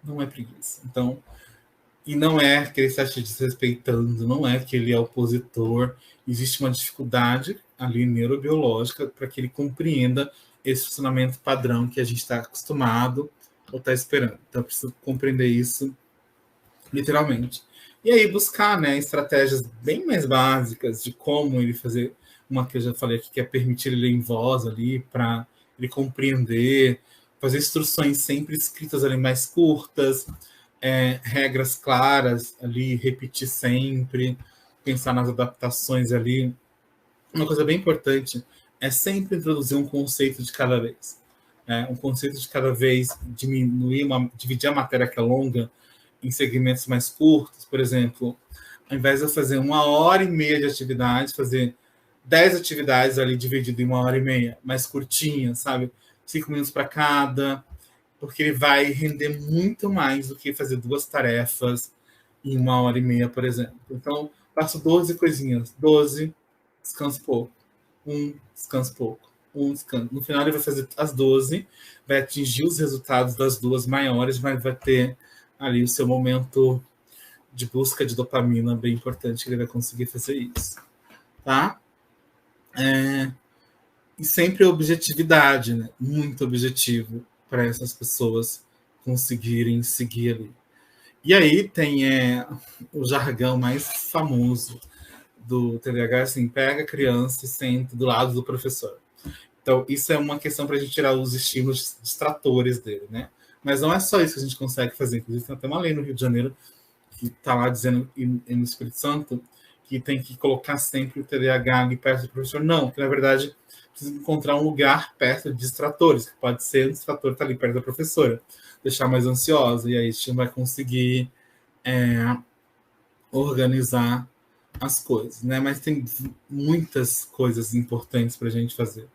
Não é preguiça. Então, e não é que ele está te desrespeitando, não é que ele é opositor. Existe uma dificuldade ali neurobiológica para que ele compreenda esse funcionamento padrão que a gente está acostumado ou está esperando. Então, eu preciso compreender isso literalmente. E aí buscar, né, estratégias bem mais básicas de como ele fazer uma que eu já falei aqui, que é permitir ele ler em voz ali, para ele compreender, fazer instruções sempre escritas ali mais curtas, regras claras ali, repetir sempre, pensar nas adaptações ali. Uma coisa bem importante é sempre introduzir um conceito de cada vez. Um conceito de cada vez, dividir a matéria que é longa em segmentos mais curtos. Por exemplo, ao invés de eu fazer 1h30 de atividades, fazer 10 atividades ali dividido em 1h30, mais curtinhas, sabe? 5 minutos para cada, porque ele vai render muito mais do que fazer 2 tarefas em 1h30, por exemplo. Então, faço 12 coisinhas. 12, descanso pouco. Descanso pouco. Descanso. No final, ele vai fazer as 12, vai atingir os resultados das 2 maiores, mas vai ter ali o seu momento de busca de dopamina bem importante, que ele vai conseguir fazer isso. Tá? E sempre objetividade, né? Muito objetivo para essas pessoas conseguirem seguir ali. E aí tem o jargão mais famoso do TDAH, assim, pega a criança e senta do lado do professor. Então, isso é uma questão para a gente tirar os estímulos distratores dele, né? Mas não é só isso que a gente consegue fazer. Inclusive, tem até uma lei no Rio de Janeiro que está lá dizendo, e no Espírito Santo, que tem que colocar sempre o TDAH ali perto do professor. Não, que na verdade precisa encontrar um lugar perto de distratores, que pode ser o distrator está ali perto da professora, deixar mais ansiosa, e aí a gente vai conseguir organizar as coisas, né? Mas tem muitas coisas importantes para a gente fazer.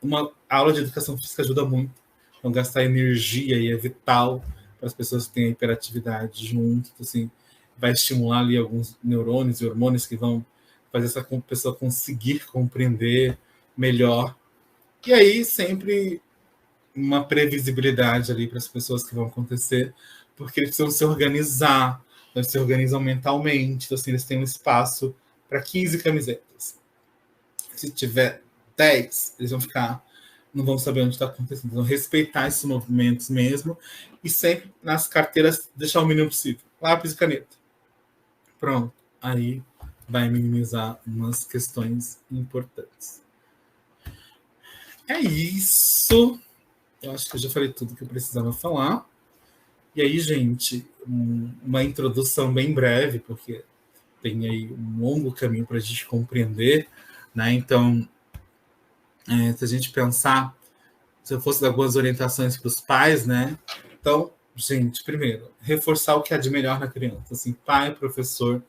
Uma aula de educação física ajuda muito. Então, gastar energia aí é vital para as pessoas que têm hiperatividade junto. Assim, vai estimular ali alguns neurônios e hormônios que vão fazer essa pessoa conseguir compreender melhor. E aí, sempre uma previsibilidade ali para as pessoas que vão acontecer, porque eles precisam se organizar, eles se organizam mentalmente, então, assim, eles têm um espaço para 15 camisetas. Se tiver 10, eles vão ficar, não vão saber onde está acontecendo. Então, respeitar esses movimentos mesmo, e sempre nas carteiras deixar o mínimo possível. Lápis e caneta. Pronto. Aí vai minimizar umas questões importantes. É isso. Eu acho que eu já falei tudo que eu precisava falar. E aí, gente, uma introdução bem breve, porque tem aí um longo caminho para a gente compreender, né? Então, se a gente pensar, se eu fosse dar algumas orientações para os pais, né? Então, gente, primeiro, reforçar o que há de melhor na criança. Assim, pai, professor,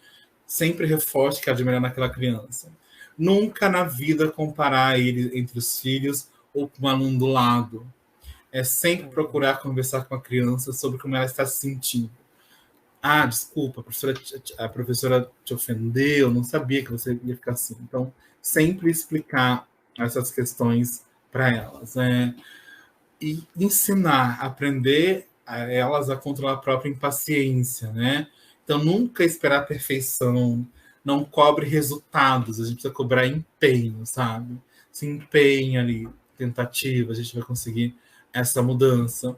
sempre reforce o que há de melhor naquela criança. Nunca na vida comparar ele entre os filhos ou com um aluno do lado. É sempre procurar conversar com a criança sobre como ela está se sentindo. Ah, desculpa, a professora te ofendeu, não sabia que você ia ficar assim. Então, sempre explicar essas questões para elas. E ensinar, aprender elas a controlar a própria impaciência, né? Então, nunca esperar a perfeição, não cobre resultados, a gente precisa cobrar empenho, sabe? Se empenha ali, tentativa, a gente vai conseguir essa mudança.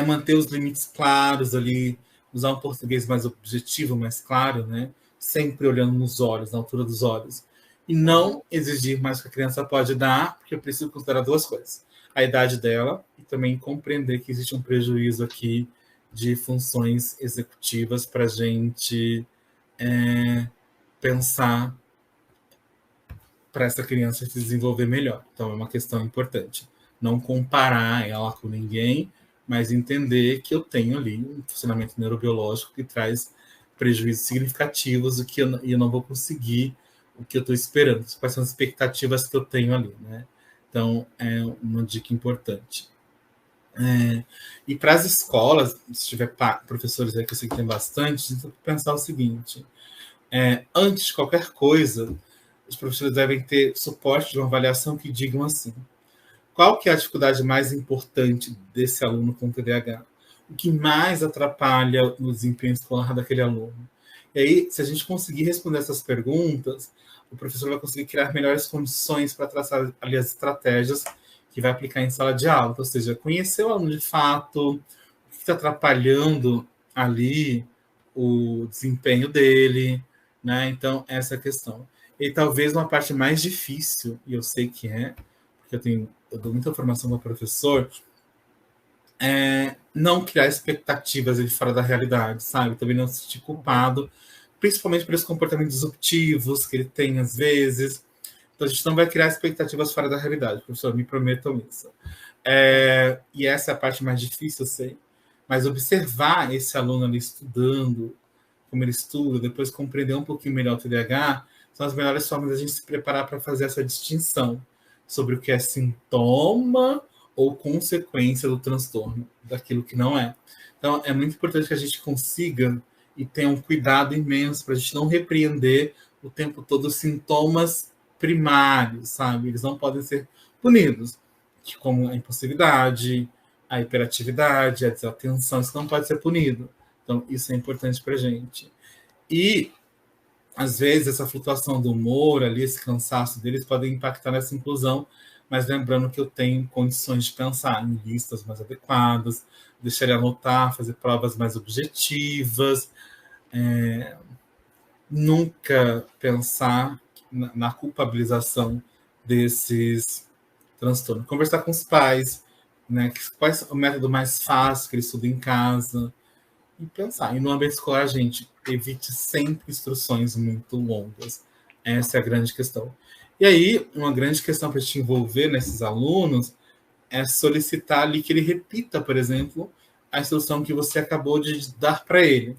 Manter os limites claros ali, usar um português mais objetivo, mais claro, né? Sempre olhando nos olhos, na altura dos olhos. E não exigir mais que a criança pode dar, porque eu preciso considerar 2 coisas. A idade dela e também compreender que existe um prejuízo aqui de funções executivas para a gente pensar para essa criança se desenvolver melhor. Então, é uma questão importante. Não comparar ela com ninguém, mas entender que eu tenho ali um funcionamento neurobiológico que traz prejuízos significativos e que eu não vou conseguir o que eu estou esperando, quais são as expectativas que eu tenho ali, né? Então, é uma dica importante. E para as escolas, se tiver professores aí que eu sei que tem bastante, a gente tem que pensar o seguinte, antes de qualquer coisa, os professores devem ter suporte de uma avaliação que digam assim, qual que é a dificuldade mais importante desse aluno com TDAH? o que mais atrapalha o desempenho escolar daquele aluno. E aí, se a gente conseguir responder essas perguntas, o professor vai conseguir criar melhores condições para traçar ali as estratégias que vai aplicar em sala de aula. Ou seja, conhecer o aluno de fato, o que está atrapalhando ali o desempenho dele, né? Então, essa é a questão. E talvez uma parte mais difícil, e eu sei que é, porque eu dou muita formação para professor, não criar expectativas de fora da realidade, sabe? Também não se sentir culpado, principalmente pelos comportamentos disruptivos que ele tem às vezes. Então a gente não vai criar expectativas fora da realidade, professor, me prometam isso. E essa é a parte mais difícil, eu sei. Mas observar esse aluno ali estudando, como ele estuda, depois compreender um pouquinho melhor o TDAH, são as melhores formas de a gente se preparar para fazer essa distinção sobre o que é sintoma ou consequência do transtorno, daquilo que não é. Então, é muito importante que a gente consiga e tenha um cuidado imenso para a gente não repreender o tempo todo os sintomas primários, sabe? Eles não podem ser punidos, como a impulsividade, a hiperatividade, a desatenção, isso não pode ser punido. Então, isso é importante para a gente. E, às vezes, essa flutuação do humor ali, esse cansaço deles, podem impactar nessa inclusão, mas lembrando que eu tenho condições de pensar em listas mais adequadas, deixar ele anotar, fazer provas mais objetivas, nunca pensar na culpabilização desses transtornos. Conversar com os pais, né? Qual é o método mais fácil que ele estuda em casa, e pensar. E no ambiente escolar, gente, evite sempre instruções muito longas. Essa é a grande questão. E aí, uma grande questão para te envolver nesses alunos é solicitar ali que ele repita, por exemplo, a instrução que você acabou de dar para ele.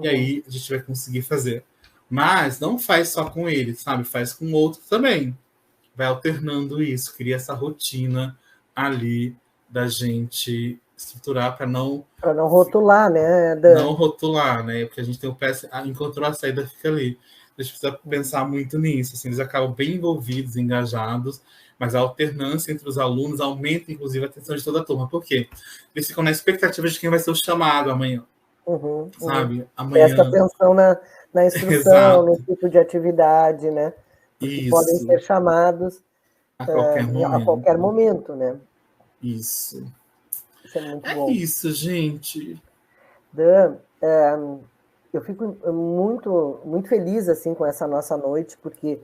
E aí a gente vai conseguir fazer. Mas não faz só com ele, sabe? Faz com outro também. Vai alternando isso, cria essa rotina ali da gente estruturar para não rotular, né, Dan? Não rotular, né? Porque a gente tem o PS, encontrou a saída, fica ali. A gente precisa pensar muito nisso. Assim, eles acabam bem envolvidos, engajados, mas a alternância entre os alunos aumenta, inclusive, a atenção de toda a turma. Por quê? Eles ficam na expectativa de quem vai ser o chamado amanhã. Sabe? Amanhã. Presta atenção na instrução, no tipo de atividade, né? Porque podem ser chamados a qualquer momento, né? Isso. Isso é muito bom. É isso, gente. Dan, eu fico muito, muito feliz assim, com essa nossa noite, porque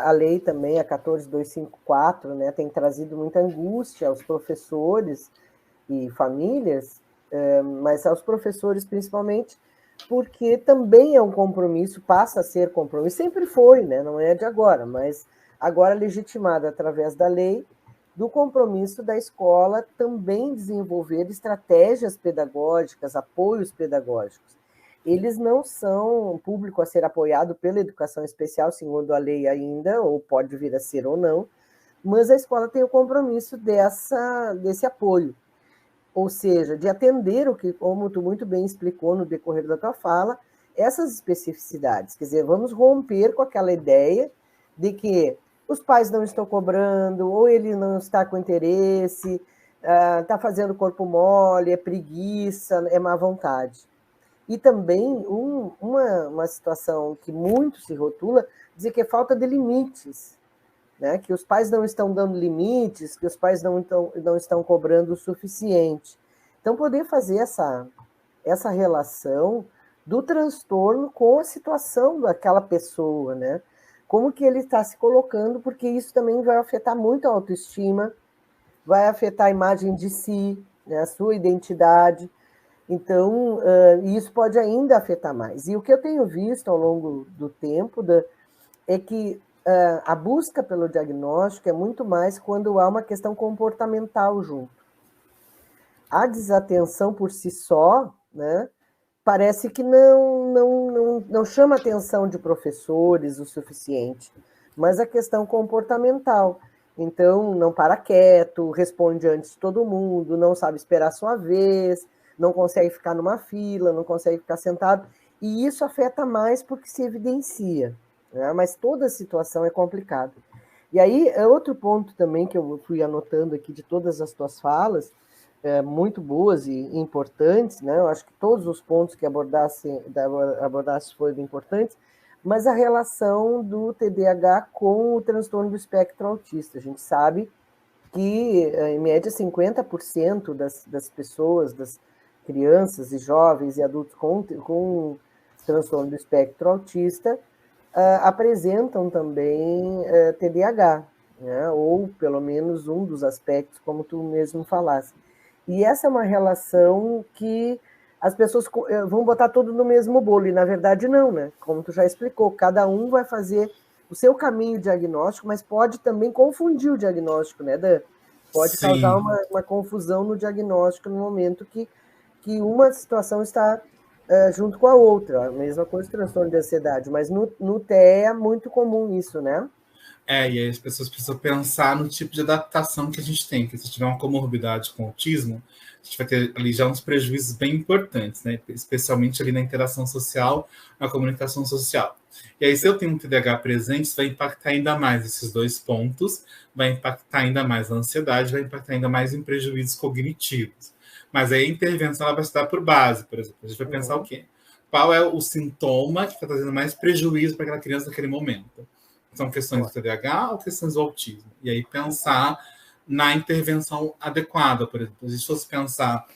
a lei também, a 14254, né, tem trazido muita angústia aos professores e famílias, mas aos professores principalmente, porque também é um compromisso, passa a ser compromisso, sempre foi, né, não é de agora, mas agora legitimado através da lei, do compromisso da escola também desenvolver estratégias pedagógicas, apoios pedagógicos. Eles não são público a ser apoiado pela educação especial, segundo a lei ainda, ou pode vir a ser ou não, mas a escola tem o compromisso desse apoio, ou seja, de atender o que, como tu muito bem explicou no decorrer da tua fala, essas especificidades. Quer dizer, vamos romper com aquela ideia de que os pais não estão cobrando, ou ele não está com interesse, está fazendo corpo mole, é preguiça, é má vontade. E também uma situação que muito se rotula, dizer que é falta de limites, né? Que os pais não estão dando limites, que os pais não estão cobrando o suficiente. Então, poder fazer essa relação do transtorno com a situação daquela pessoa, né? Como que ele está se colocando, porque isso também vai afetar muito a autoestima, vai afetar a imagem de si, né, a sua identidade. Então, isso pode ainda afetar mais. E o que eu tenho visto ao longo do tempo é que a busca pelo diagnóstico é muito mais quando há uma questão comportamental junto. A desatenção por si só, né, parece que não chama a atenção de professores o suficiente, mas a questão comportamental. Então, não para quieto, responde antes de todo mundo, não sabe esperar a sua vez, não consegue ficar numa fila, não consegue ficar sentado, e isso afeta mais porque se evidencia, né? Mas toda a situação é complicada. E aí, outro ponto também que eu fui anotando aqui de todas as tuas falas, muito boas e importantes, né? Eu acho que todos os pontos que abordasse foram importantes, mas a relação do TDAH com o transtorno do espectro autista. A gente sabe que, em média, 50% das pessoas, das crianças e jovens e adultos com transtorno do espectro autista apresentam também TDAH, né? Ou pelo menos um dos aspectos, como tu mesmo falaste. E essa é uma relação que as pessoas vão botar tudo no mesmo bolo, e na verdade não, né? Como tu já explicou, cada um vai fazer o seu caminho diagnóstico, mas pode também confundir o diagnóstico, né, Dan? Pode causar uma confusão no diagnóstico no momento que uma situação está junto com a outra. A mesma coisa, transtorno de ansiedade, mas no TE é muito comum isso, né? E aí as pessoas precisam pensar no tipo de adaptação que a gente tem, porque se tiver uma comorbidade com autismo, a gente vai ter ali já uns prejuízos bem importantes, né? Especialmente ali na interação social, na comunicação social. E aí, se eu tenho um TDAH presente, isso vai impactar ainda mais esses dois pontos, vai impactar ainda mais a ansiedade, vai impactar ainda mais em prejuízos cognitivos. Mas aí a intervenção ela vai se dar por base, por exemplo. A gente vai pensar o quê? Qual é o sintoma que está trazendo mais prejuízo para aquela criança naquele momento? São questões do TDAH ou questões do autismo? E aí pensar na intervenção adequada, por exemplo. Se a gente fosse pensar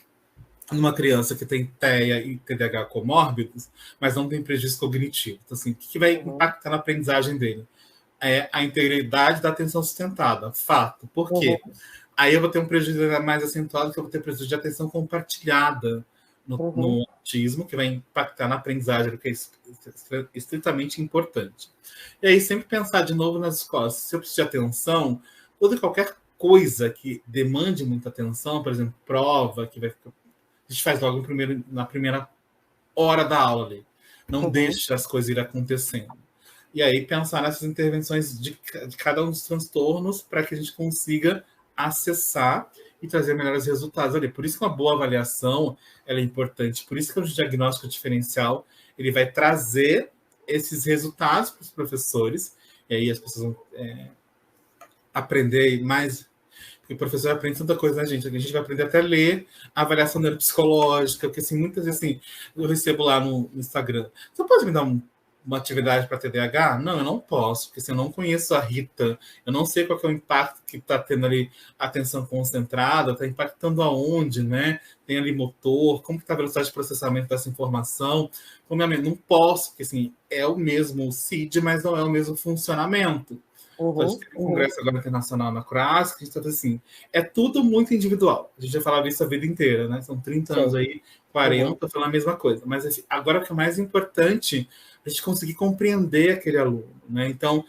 numa criança que tem TEA e TDAH comórbidos, mas não tem prejuízo cognitivo. Então, assim, o que vai impactar na aprendizagem dele? É a integridade da atenção sustentada. Fato. Por quê? Aí eu vou ter um prejuízo mais acentuado, que eu vou ter prejuízo de atenção compartilhada no autismo, que vai impactar na aprendizagem, que é estritamente importante. E aí sempre pensar de novo nas escolas. Se eu preciso de atenção, toda e qualquer coisa que demande muita atenção, por exemplo, prova, que vai ficar... a gente faz logo na primeira hora da aula ali. Não deixe as coisas ir acontecendo. E aí pensar nessas intervenções de cada um dos transtornos para que a gente consiga acessar e trazer melhores resultados ali. Por isso que uma boa avaliação ela é importante. Por isso que o diagnóstico diferencial ele vai trazer esses resultados para os professores. E aí as pessoas vão aprender mais. Porque o professor aprende tanta coisa, né, gente? A gente vai aprender até a ler a avaliação neuropsicológica, porque assim, muitas vezes assim, eu recebo lá no Instagram. Você pode me dar uma atividade para TDAH? Não, eu não posso, porque assim, eu não conheço a Rita, eu não sei qual que é o impacto que está tendo ali a atenção concentrada, está impactando aonde, né? Tem ali motor, como que está a velocidade de processamento dessa informação. Não posso, porque assim, é o mesmo CID, mas não é o mesmo funcionamento. Então, a gente teve um congresso agora internacional na Croácia, que a gente está assim, é tudo muito individual. A gente já falava isso a vida inteira, né? São 30 anos aí, 40, falando a mesma coisa. Mas assim, agora o que é mais importante a gente conseguir compreender aquele aluno, né? Então,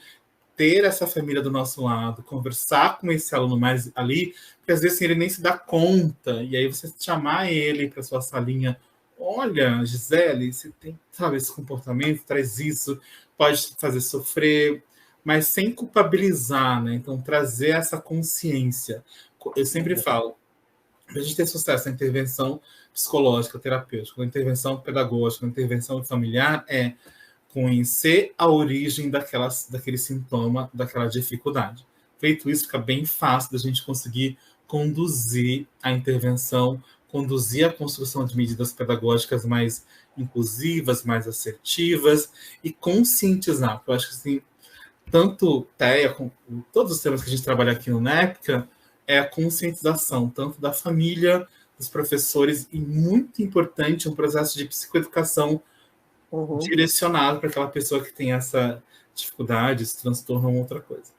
ter essa família do nosso lado, conversar com esse aluno mais ali, porque às vezes assim, ele nem se dá conta, e aí você chamar ele para sua salinha, olha, Gisele, você tem, sabe, esse comportamento, traz isso, pode fazer sofrer, mas sem culpabilizar, né? Então, trazer essa consciência. Eu sempre falo, para a gente ter sucesso na intervenção psicológica, terapêutica, na intervenção pedagógica, na intervenção familiar, é conhecer a origem daquele sintoma, daquela dificuldade. Feito isso, fica bem fácil da gente conseguir conduzir a intervenção, conduzir a construção de medidas pedagógicas mais inclusivas, mais assertivas e conscientizar. Eu acho que assim, tanto TEA, como todos os temas que a gente trabalha aqui no NEPCA, é a conscientização, tanto da família, dos professores, e muito importante um processo de psicoeducação direcionado para aquela pessoa que tem essa dificuldade, esse transtorno ou outra coisa.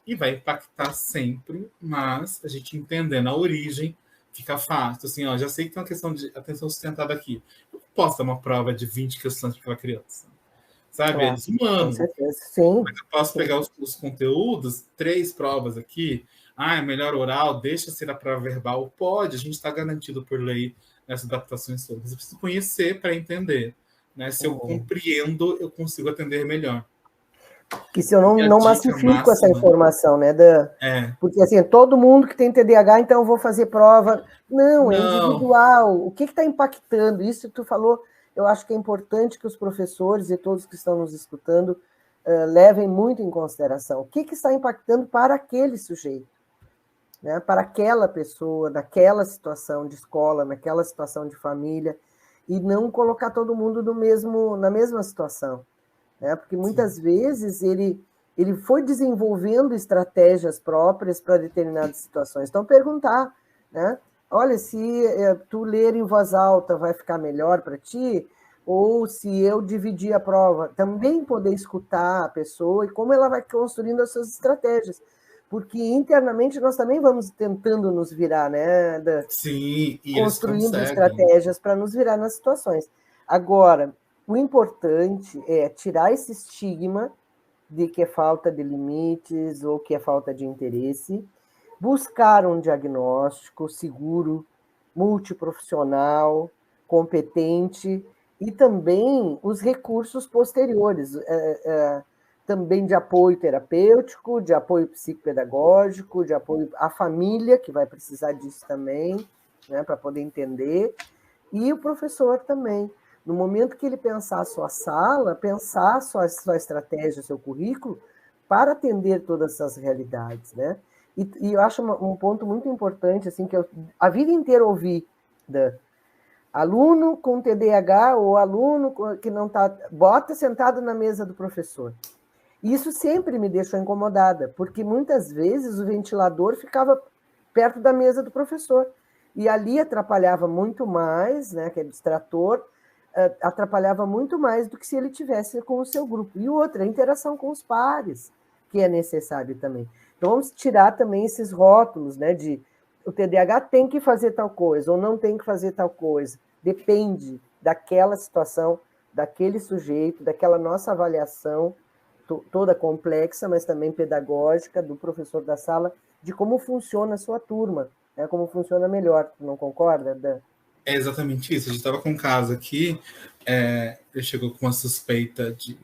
E vai impactar sempre, mas a gente entendendo a origem, fica fácil. Assim, ó, já sei que tem uma questão de atenção sustentada aqui. Eu não posso dar uma prova de 20 questões para aquela criança. Sabe? É desumano. Com certeza, sim. Mas eu posso pegar os conteúdos, 3 provas aqui. É melhor oral, deixa ser a prova verbal. Pode, a gente está garantido por lei nessas adaptações todas. Eu preciso conhecer para entender. Né? Se eu compreendo, eu consigo atender melhor. Que se eu não massifico essa informação, né, Dan? Porque assim, todo mundo que tem TDAH, então eu vou fazer prova. Não, é individual. O que está impactando? Isso que tu falou, eu acho que é importante que os professores e todos que estão nos escutando levem muito em consideração. O que está impactando para aquele sujeito? né, para aquela pessoa, naquela situação de escola, naquela situação de família, e não colocar todo mundo na mesma situação, né? Porque muitas vezes ele foi desenvolvendo estratégias próprias para determinadas situações. Então, perguntar, né? Olha, se tu ler em voz alta vai ficar melhor para ti, ou se eu dividir a prova, também poder escutar a pessoa e como ela vai construindo as suas estratégias. Porque internamente nós também vamos tentando nos virar, né? Sim, e eles construindo conseguem. estratégias para nos virar nas situações. Agora, o importante é tirar esse estigma de que é falta de limites ou que é falta de interesse, buscar um diagnóstico seguro, multiprofissional, competente e também os recursos posteriores, também de apoio terapêutico, de apoio psicopedagógico, de apoio à família, que vai precisar disso também, né, para poder entender, e o professor também. No momento que ele pensar a sua sala, pensar a sua estratégia, o seu currículo, para atender todas essas realidades, né? E eu acho um ponto muito importante, assim, que eu a vida inteira ouvi da aluno com TDAH ou aluno que não está, bota sentado na mesa do professor. Isso sempre me deixou incomodada, porque muitas vezes o ventilador ficava perto da mesa do professor. E ali atrapalhava muito mais, né, aquele distrator, atrapalhava muito mais do que se ele tivesse com o seu grupo. E outra, a interação com os pares, que é necessário também. Então, vamos tirar também esses rótulos, né, de o TDAH tem que fazer tal coisa, ou não tem que fazer tal coisa. Depende daquela situação, daquele sujeito, daquela nossa avaliação, toda complexa, mas também pedagógica, do professor da sala, de como funciona a sua turma, né, como funciona melhor. Não concorda, Dan? É exatamente isso. A gente estava com um caso aqui, ele chegou com uma suspeita de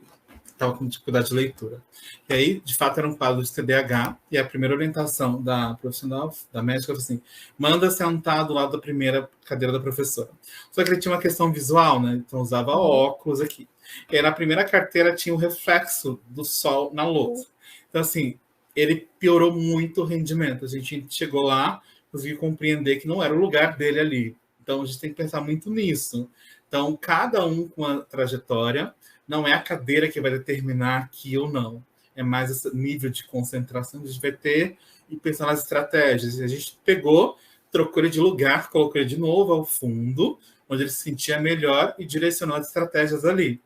estava com dificuldade de leitura. E aí, de fato, era um quadro de TDAH, e a primeira orientação da profissional, da médica, foi assim, manda sentar do lado da primeira cadeira da professora. Só que ele tinha uma questão visual, né? Então usava óculos aqui. E aí, na primeira carteira tinha o reflexo do sol na lousa. Então, assim, ele piorou muito o rendimento. A gente chegou lá, conseguiu compreender que não era o lugar dele ali. Então, a gente tem que pensar muito nisso. Então, cada um com a trajetória, não é a cadeira que vai determinar aqui ou não. É mais esse nível de concentração que a gente vai ter e pensar nas estratégias. E a gente pegou, trocou ele de lugar, colocou ele de novo ao fundo, onde ele se sentia melhor e direcionou as estratégias ali.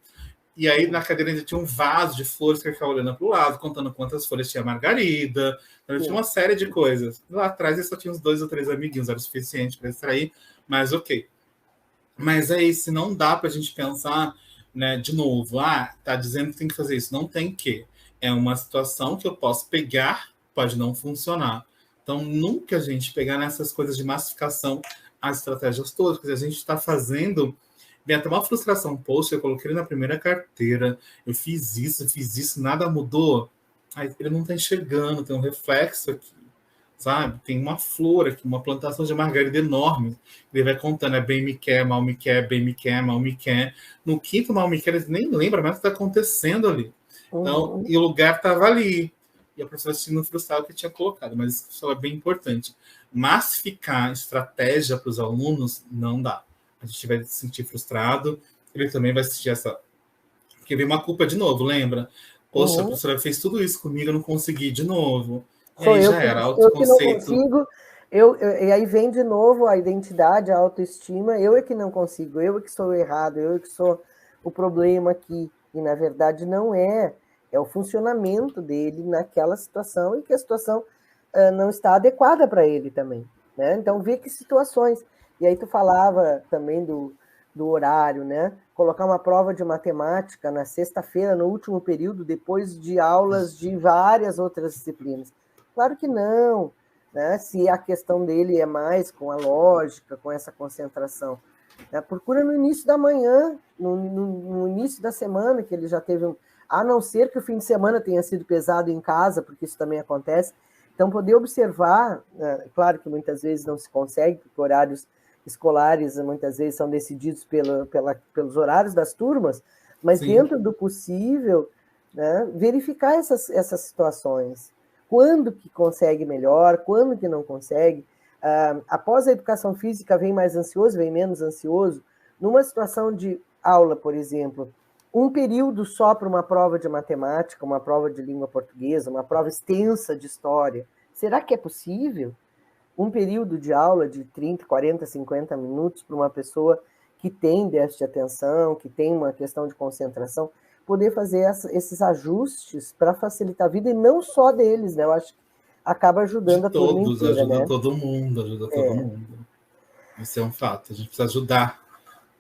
E aí, na cadeira, ainda tinha um vaso de flores que ele ficava olhando para o lado, contando quantas folhas tinha a margarida. Então, ele tinha uma série de coisas. Lá atrás, ele só tinha uns 2 ou 3 amiguinhos, era o suficiente para extrair, mas ok. Mas é isso, não dá para a gente pensar, né, de novo, tá dizendo que tem que fazer isso. Não tem que. É uma situação que eu posso pegar, pode não funcionar. Então, nunca a gente pegar nessas coisas de massificação as estratégias todas, porque a gente está fazendo. Vem até uma frustração. Poxa, eu coloquei ele na primeira carteira, eu fiz isso, nada mudou. Aí ele não está enxergando, tem um reflexo aqui, sabe? Tem uma flor aqui, uma plantação de margarida enorme. Ele vai contando, bem me quer, mal me quer, bem me quer, mal me quer. No quinto mal me quer, ele nem lembra mais o que está acontecendo ali. Então, e o lugar estava ali. E a professora se sentindo frustrada que tinha colocado, mas isso é bem importante. Massificar estratégia para os alunos não dá. A gente vai se sentir frustrado, ele também vai sentir essa. Porque vem uma culpa de novo, lembra? Poxa, a professora fez tudo isso comigo, eu não consegui de novo. E Sou aí eu já era, eu que não autoconceito. consigo, e aí vem de novo a identidade, a autoestima, eu é que não consigo, eu é que sou errado, eu é que sou o problema aqui. E, na verdade, não é. É o funcionamento dele naquela situação e que a situação não está adequada para ele também, né? Então, vê que situações. E aí tu falava também do horário, né? Colocar uma prova de matemática na sexta-feira, no último período, depois de aulas de várias outras disciplinas. Claro que não, né? Se a questão dele é mais com a lógica, com essa concentração. Né? Procura no início da manhã, no início da semana, que ele já teve a não ser que o fim de semana tenha sido pesado em casa, porque isso também acontece. Então, poder observar, claro que muitas vezes não se consegue, porque horários escolares muitas vezes são decididos pelos horários das turmas, mas dentro do possível, né, verificar essas situações. quando que consegue melhor, quando que não consegue. Após a educação física, vem mais ansioso, vem menos ansioso. Numa situação de aula, por exemplo, um período só para uma prova de matemática, uma prova de língua portuguesa, uma prova extensa de história, será que é possível? Um período de aula de 30, 40, 50 minutos para uma pessoa que tem déficit de atenção, que tem uma questão de concentração, poder fazer esses ajustes para facilitar a vida, e não só deles, né? Eu acho que acaba ajudando a turma inteira, ajuda né? todo mundo, ajuda todo mundo. Isso é um fato, a gente precisa ajudar,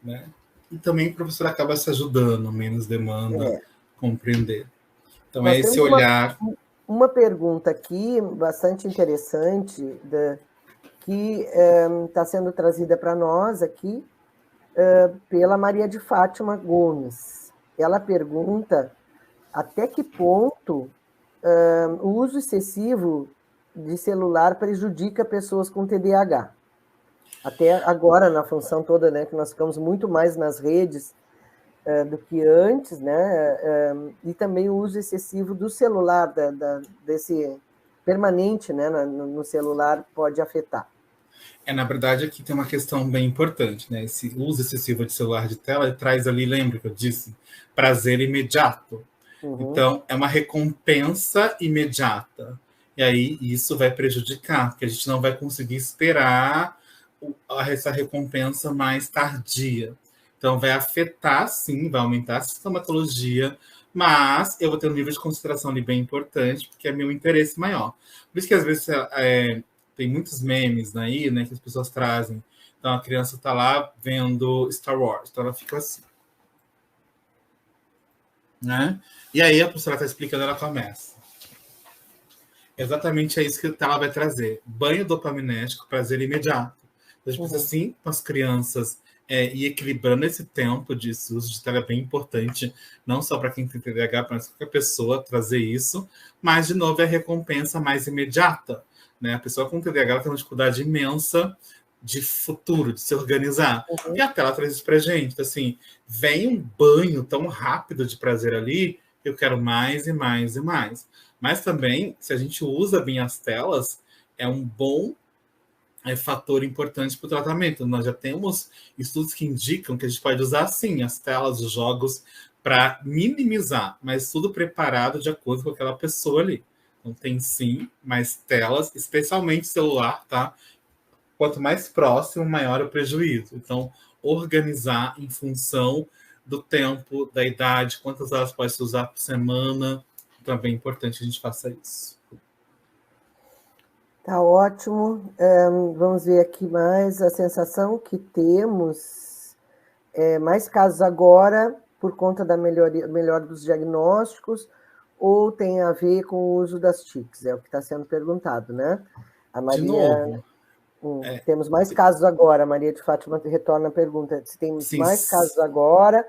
né? E também o professor acaba se ajudando, menos demanda, compreender. Então, Nós é esse temos olhar. uma pergunta aqui, bastante interessante, que está sendo trazida para nós aqui, pela Maria de Fátima Gomes. Ela pergunta até que ponto o uso excessivo de celular prejudica pessoas com TDAH. Até agora, na função toda, né, que nós ficamos muito mais nas redes do que antes, né, e também o uso excessivo do celular, desse permanente, né, no celular, pode afetar. Na verdade, aqui tem uma questão bem importante, né? Esse uso excessivo de celular de tela traz ali, lembra que eu disse, prazer imediato. Então, é uma recompensa imediata. E aí, isso vai prejudicar, porque a gente não vai conseguir esperar essa recompensa mais tardia. Então, vai afetar, sim, vai aumentar a sintomatologia, mas eu vou ter um nível de concentração ali bem importante, porque é meu interesse maior. Por isso que, às vezes, tem muitos memes aí, né, que as pessoas trazem. Então, a criança está lá vendo Star Wars, então ela fica assim. Né? E aí, a professora está explicando, ela começa. Exatamente é isso que ela vai trazer. Banho dopaminético, prazer imediato. A gente precisa, sim, com as crianças, ir equilibrando esse tempo de uso de tela, é bem importante, não só para quem tem TDAH, mas qualquer pessoa trazer isso, mas, de novo, é a recompensa mais imediata. Né? A pessoa com TDAH tem uma dificuldade imensa de futuro, de se organizar. E a tela traz isso para a gente. Então, assim, vem um banho tão rápido de prazer ali, que eu quero mais e mais e mais. Mas também, se a gente usa bem as telas, é um bom fator importante para o tratamento. Nós já temos estudos que indicam que a gente pode usar, sim, as telas, os jogos, para minimizar, mas tudo preparado de acordo com aquela pessoa ali. Então, tem sim mais telas, especialmente celular, tá? Quanto mais próximo, maior o prejuízo. Então, organizar em função do tempo, da idade, quantas horas pode se usar por semana, também é importante que a gente faça isso. Tá ótimo. Vamos ver aqui mais. A sensação que temos mais casos agora por conta da melhora dos diagnósticos, ou tem a ver com o uso das TICs? É o que está sendo perguntado, né? A Maria... De novo. Temos mais casos agora. A Maria de Fátima retorna a pergunta. Se temos mais casos agora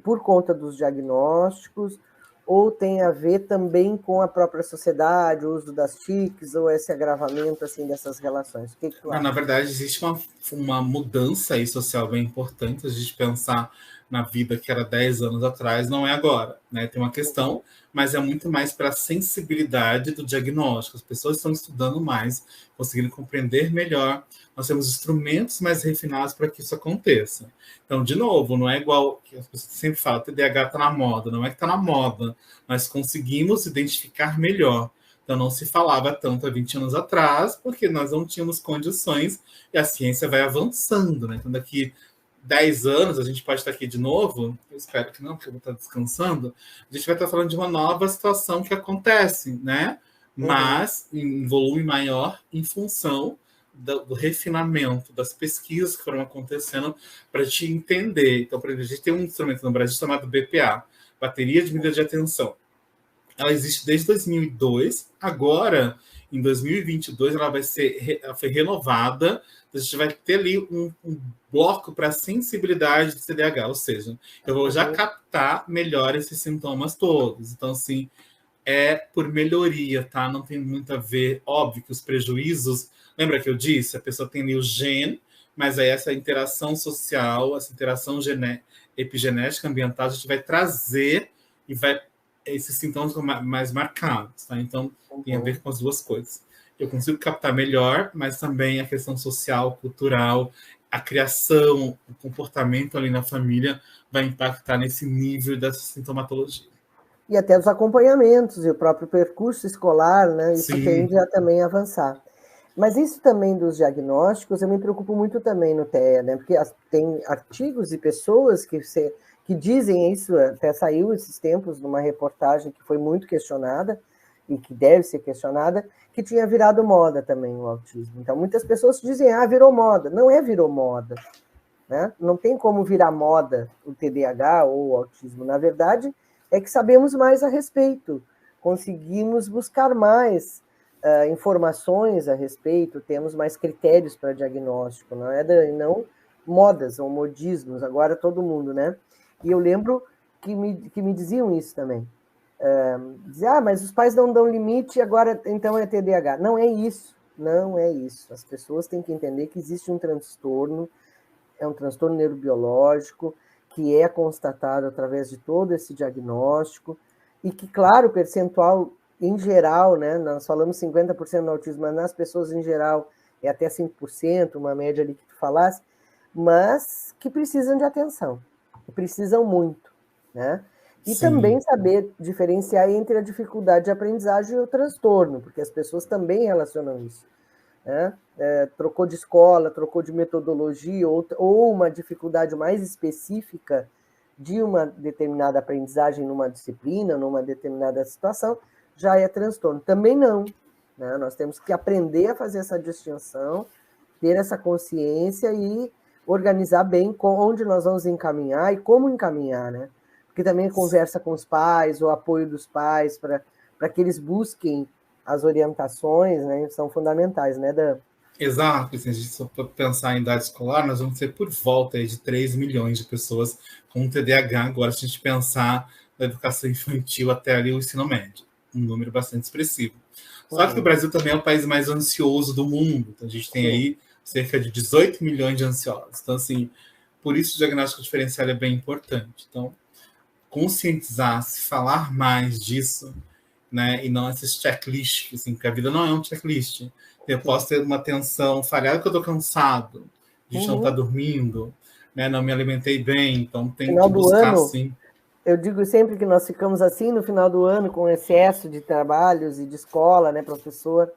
por conta dos diagnósticos, ou tem a ver também com a própria sociedade, o uso das TICs, ou esse agravamento assim, dessas relações? O que tu acha? Na verdade, existe uma mudança aí social bem importante, a gente pensar na vida que era 10 anos atrás, não é agora. Né? Tem uma questão, mas é muito mais para a sensibilidade do diagnóstico. As pessoas estão estudando mais, conseguindo compreender melhor. Nós temos instrumentos mais refinados para que isso aconteça. Então, de novo, não é igual que as pessoas sempre falam, TDAH está na moda. Não é que está na moda, mas conseguimos identificar melhor. Então, não se falava tanto há 20 anos atrás, porque nós não tínhamos condições e a ciência vai avançando. Né? Então, daqui 10 anos, a gente pode estar aqui de novo, eu espero que não, porque eu vou estar descansando, a gente vai estar falando de uma nova situação que acontece, né? Mas em volume maior, em função do refinamento das pesquisas que foram acontecendo para a gente entender. Então, por exemplo, a gente tem um instrumento no Brasil chamado BPA, Bateria de Medida de Atenção. Ela existe desde 2002, agora, em 2022, ela foi renovada, a gente vai ter ali um bloco para sensibilidade do TDAH, ou seja, eu vou já captar melhor esses sintomas todos. Então, assim, é por melhoria, tá? Não tem muito a ver, óbvio que os prejuízos, lembra que eu disse? A pessoa tem ali o gene, mas aí essa interação social, essa interação epigenética ambiental, a gente vai trazer e vai esses sintomas mais marcados, tá? Então, tem a Uhum. ver com as duas coisas. Eu consigo captar melhor, mas também a questão social, cultural, a criação, o comportamento ali na família vai impactar nesse nível dessa sintomatologia. E até os acompanhamentos e o próprio percurso escolar, né? Isso Sim, tende a também avançar. Mas isso também dos diagnósticos, eu me preocupo muito também no TEA, né? Porque tem artigos e pessoas que dizem isso, até saiu esses tempos numa reportagem que foi muito questionada, e que deve ser questionada, que tinha virado moda também o autismo. Então, muitas pessoas dizem, virou moda. Não é virou moda, né? Não tem como virar moda o TDAH ou o autismo. Na verdade, é que sabemos mais a respeito, conseguimos buscar mais informações a respeito, temos mais critérios para diagnóstico, não modas ou modismos, agora todo mundo, né? E eu lembro que me diziam isso também. Dizer, mas os pais não dão limite, agora então é TDAH. Não é isso, não é isso. As pessoas têm que entender que existe um transtorno, é um transtorno neurobiológico, que é constatado através de todo esse diagnóstico, e que, claro, o percentual em geral, né, nós falamos 50% no autismo, mas nas pessoas em geral é até 5%, uma média ali que tu falasse, mas que precisam de atenção, que precisam muito, né? E sim. também saber diferenciar entre a dificuldade de aprendizagem e o transtorno, porque as pessoas também relacionam isso, né? Trocou de escola, trocou de metodologia, ou uma dificuldade mais específica de uma determinada aprendizagem numa disciplina, numa determinada situação, já é transtorno. Também não, né? Nós temos que aprender a fazer essa distinção, ter essa consciência e organizar bem onde nós vamos encaminhar e como encaminhar, né? Porque também conversa com os pais, o apoio dos pais, para que eles busquem as orientações, né, são fundamentais, né, Dan? Exato, se a gente for pensar em idade escolar, nós vamos ter por volta aí de 3 milhões de pessoas com TDAH, agora se a gente pensar na educação infantil até ali o ensino médio, um número bastante expressivo. Só que o Uhum. Brasil também é o país mais ansioso do mundo, então a gente tem Sim. aí cerca de 18 milhões de ansiosos. Então, assim, por isso o diagnóstico diferencial é bem importante. Então, conscientizar, se falar mais disso, né? E não esses checklists, assim, porque a vida não é um checklist. Eu posso ter uma tensão falhada porque eu estou cansado, a gente não está Uhum. dormindo, né? Não me alimentei bem, então tem Final que do buscar, ano, sim. eu digo sempre que nós ficamos assim no final do ano, com excesso de trabalhos e de escola, né, professor?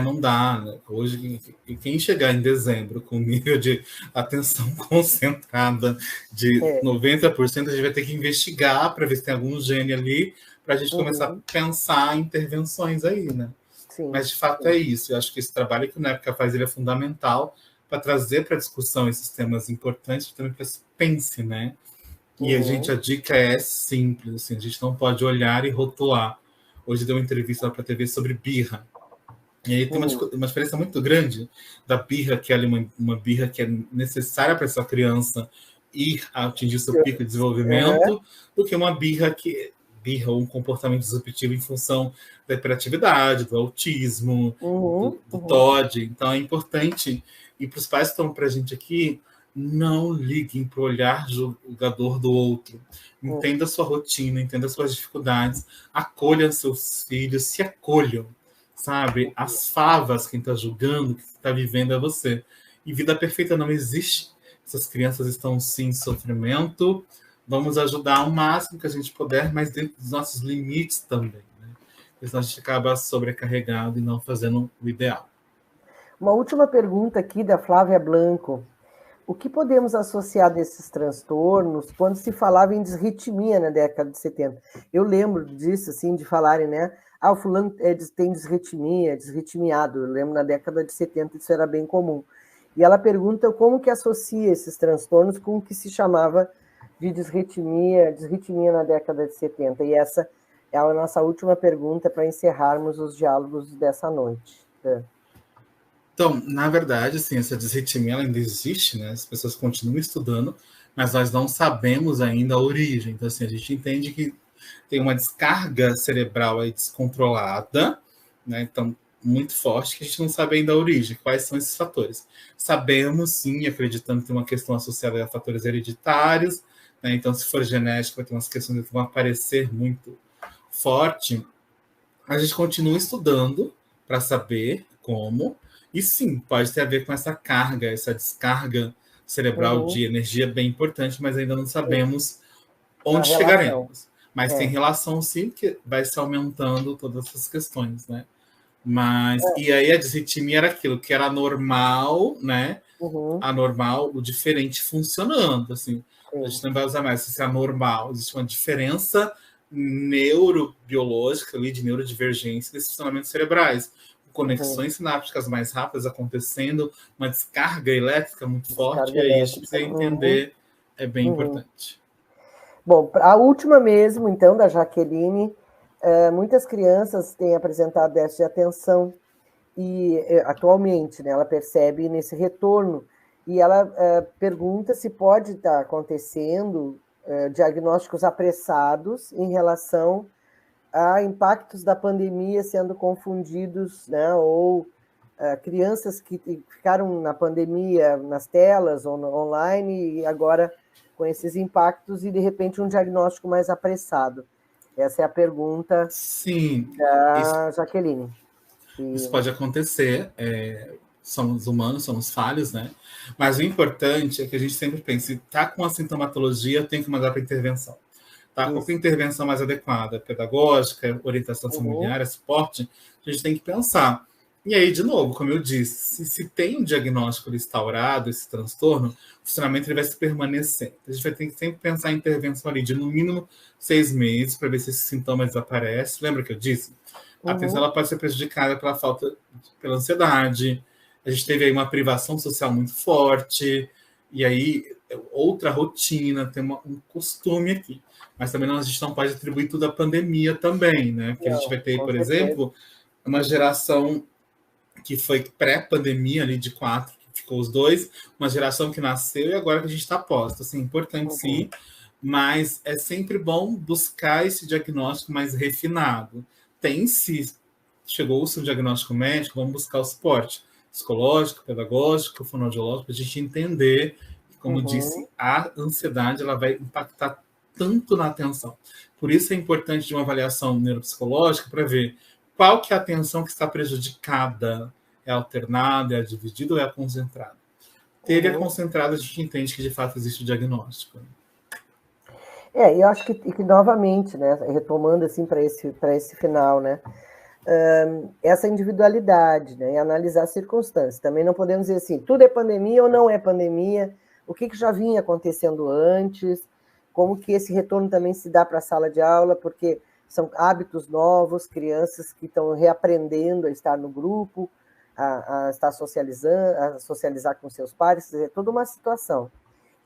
Não dá, né? Hoje, quem chegar em dezembro com nível de atenção concentrada de É. 90%, a gente vai ter que investigar para ver se tem algum gene ali, para a gente começar a Uhum. pensar em intervenções aí, né? Sim, Mas, de fato, sim. é isso. Eu acho que esse trabalho que o NEPCA faz ele é fundamental para trazer para a discussão esses temas importantes, também para se pense, né? E Uhum. a dica é simples, assim, a gente não pode olhar e rotular. Hoje deu uma entrevista para a TV sobre birra. E aí tem Uhum. uma diferença muito grande da birra, que é ali uma birra que é necessária para essa criança ir a atingir seu pico de Uhum. desenvolvimento, do que uma birra ou um comportamento disruptivo em função da hiperatividade, do autismo, Uhum. do Uhum. TOD. Então é importante, e para os pais que estão para a gente aqui, não liguem para o olhar julgador do outro. Uhum. Entenda a sua rotina, entenda as suas dificuldades, acolham seus filhos, se acolham, sabe? As favas, quem está julgando, que está vivendo é você. E vida perfeita não existe. Essas crianças estão sim em sofrimento. Vamos ajudar ao máximo que a gente puder, mas dentro dos nossos limites também, né? Porque senão a gente acaba sobrecarregado e não fazendo o ideal. Uma última pergunta aqui da Flávia Blanco. O que podemos associar desses transtornos quando se falava em disritmia na década de 70? Eu lembro disso, assim, de falarem, né? O fulano tem disritmia, desritmiado. Eu lembro na década de 70 isso era bem comum. E ela pergunta como que associa esses transtornos com o que se chamava de disritmia na década de 70. E essa é a nossa última pergunta para encerrarmos os diálogos dessa noite. Então, na verdade, assim, essa disritmia ela ainda existe, né? As pessoas continuam estudando, mas nós não sabemos ainda a origem. Então, assim, a gente entende que tem uma descarga cerebral aí descontrolada, né? Então, muito forte, que a gente não sabe ainda a origem, quais são esses fatores. Sabemos, sim, acreditando que tem uma questão associada a fatores hereditários, né? Então, se for genética, vai ter umas questões que vão aparecer muito forte. A gente continua estudando para saber como, e sim, pode ter a ver com essa carga, essa descarga cerebral de energia bem importante, mas ainda não sabemos onde chegaremos. Mas tem relação, sim, que vai se aumentando todas essas questões, né? Mas, e aí a disritmia era aquilo que era normal, né? Anormal, o diferente funcionando, assim. A gente não vai usar mais se é anormal. Existe uma diferença neurobiológica ali, de neurodivergência desses funcionamentos cerebrais. Conexões sinápticas mais rápidas acontecendo, uma descarga elétrica muito forte, e aí a gente precisa entender, é bem importante. Bom, a última mesmo, então, da Jaqueline, muitas crianças têm apresentado déficit de atenção e atualmente, né, ela percebe nesse retorno e ela pergunta se pode estar acontecendo diagnósticos apressados em relação a impactos da pandemia sendo confundidos, né, ou crianças que ficaram na pandemia nas telas ou online e agora com esses impactos e de repente um diagnóstico mais apressado. Essa é a pergunta da Jaqueline. Isso pode acontecer, somos humanos, somos falhos, né? Mas o importante é que a gente sempre pense, se está com a sintomatologia, tem que mandar para intervenção. Tá? Qual é a intervenção mais adequada? Pedagógica, orientação familiar, suporte? A gente tem que pensar. E aí, de novo, como eu disse, se tem um diagnóstico instaurado, esse transtorno, o funcionamento ele vai se permanecer. A gente vai ter que sempre pensar em intervenção ali de no mínimo 6 meses para ver se esses sintomas desaparecem. Lembra que eu disse? A atenção ela pode ser prejudicada pela ansiedade. A gente teve aí uma privação social muito forte, e aí outra rotina, tem um costume aqui. Mas também a gente não pode atribuir tudo à pandemia também, né? Porque a gente vai ter, por exemplo, uma geração que foi pré-pandemia, ali de 4, que ficou os dois, uma geração que nasceu e agora que a gente está posto. Assim, importante sim, mas é sempre bom buscar esse diagnóstico mais refinado. Se chegou o seu diagnóstico médico, vamos buscar o suporte psicológico, pedagógico, fonoaudiológico, para a gente entender, como disse, a ansiedade ela vai impactar tanto na atenção. Por isso é importante de uma avaliação neuropsicológica para ver qual que é a atenção que está prejudicada. É alternada, é a dividida ou é a concentrada? Ter a concentrada, a gente entende que de fato existe o diagnóstico. Eu acho que novamente, né, retomando assim para esse final, né, essa individualidade, né, e analisar as circunstâncias. Também não podemos dizer assim, tudo é pandemia ou não é pandemia, o que já vinha acontecendo antes, como que esse retorno também se dá para a sala de aula, porque são hábitos novos, crianças que estão reaprendendo a estar no grupo, a estar socializando, a socializar com seus pares, é toda uma situação.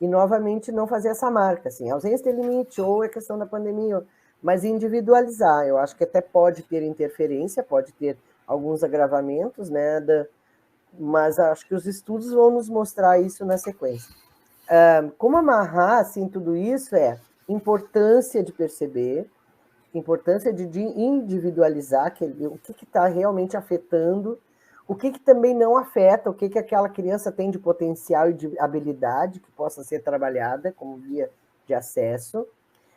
E, novamente, não fazer essa marca, assim, ausência de limite, ou é questão da pandemia, mas individualizar. Eu acho que até pode ter interferência, pode ter alguns agravamentos, né, mas acho que os estudos vão nos mostrar isso na sequência. Como amarrar, assim, tudo isso importância de perceber, importância de individualizar o que está realmente afetando, o que também não afeta, o que aquela criança tem de potencial e de habilidade que possa ser trabalhada como via de acesso,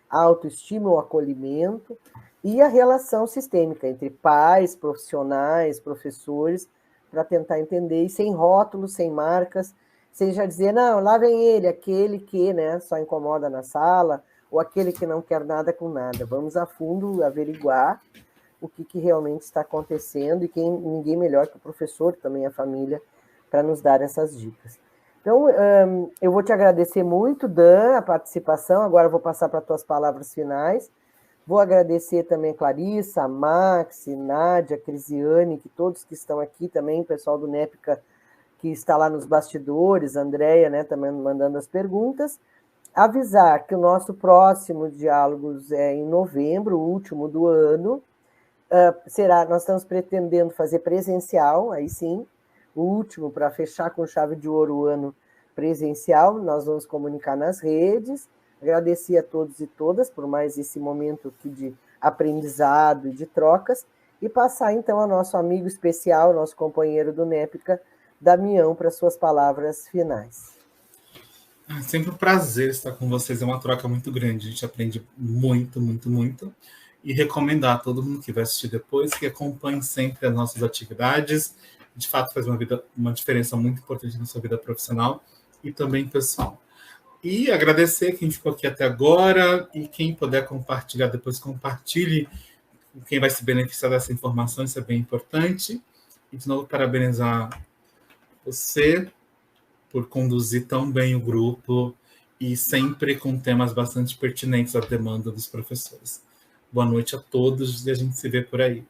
a autoestima, o acolhimento e a relação sistêmica entre pais, profissionais, professores, para tentar entender, e sem rótulos, sem marcas, sem já dizer, não, lá vem ele, aquele que, né, só incomoda na sala, ou aquele que não quer nada com nada. Vamos a fundo averiguar o que realmente está acontecendo e ninguém melhor que o professor, também a família, para nos dar essas dicas. Então, eu vou te agradecer muito, Dan, a participação. Agora eu vou passar para as tuas palavras finais. Vou agradecer também a Clarissa, a Max, Nádia, a Crisiane, que todos que estão aqui também, o pessoal do NEPICA que está lá nos bastidores, a Andréia, né, também mandando as perguntas. Avisar que o nosso próximo Diálogos é em novembro, o último do ano. Nós estamos pretendendo fazer presencial, aí sim, o último para fechar com chave de ouro o ano presencial. Nós vamos comunicar nas redes. Agradecer a todos e todas por mais esse momento aqui de aprendizado e de trocas, e passar então ao nosso amigo especial, nosso companheiro do NEPICA, Damião, para suas palavras finais. É sempre um prazer estar com vocês, é uma troca muito grande, a gente aprende muito, muito, muito. E recomendar a todo mundo que vai assistir depois que acompanhe sempre as nossas atividades. De fato, faz uma diferença muito importante na sua vida profissional e também pessoal. E agradecer quem ficou aqui até agora e quem puder compartilhar depois, compartilhe quem vai se beneficiar dessa informação, isso é bem importante. E, de novo, parabenizar você por conduzir tão bem o grupo e sempre com temas bastante pertinentes à demanda dos professores. Boa noite a todos e a gente se vê por aí.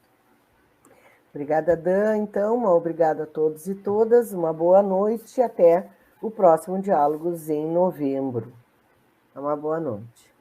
Obrigada, Dan. Então, obrigada a todos e todas. Uma boa noite e até o próximo Diálogos em novembro. Uma boa noite.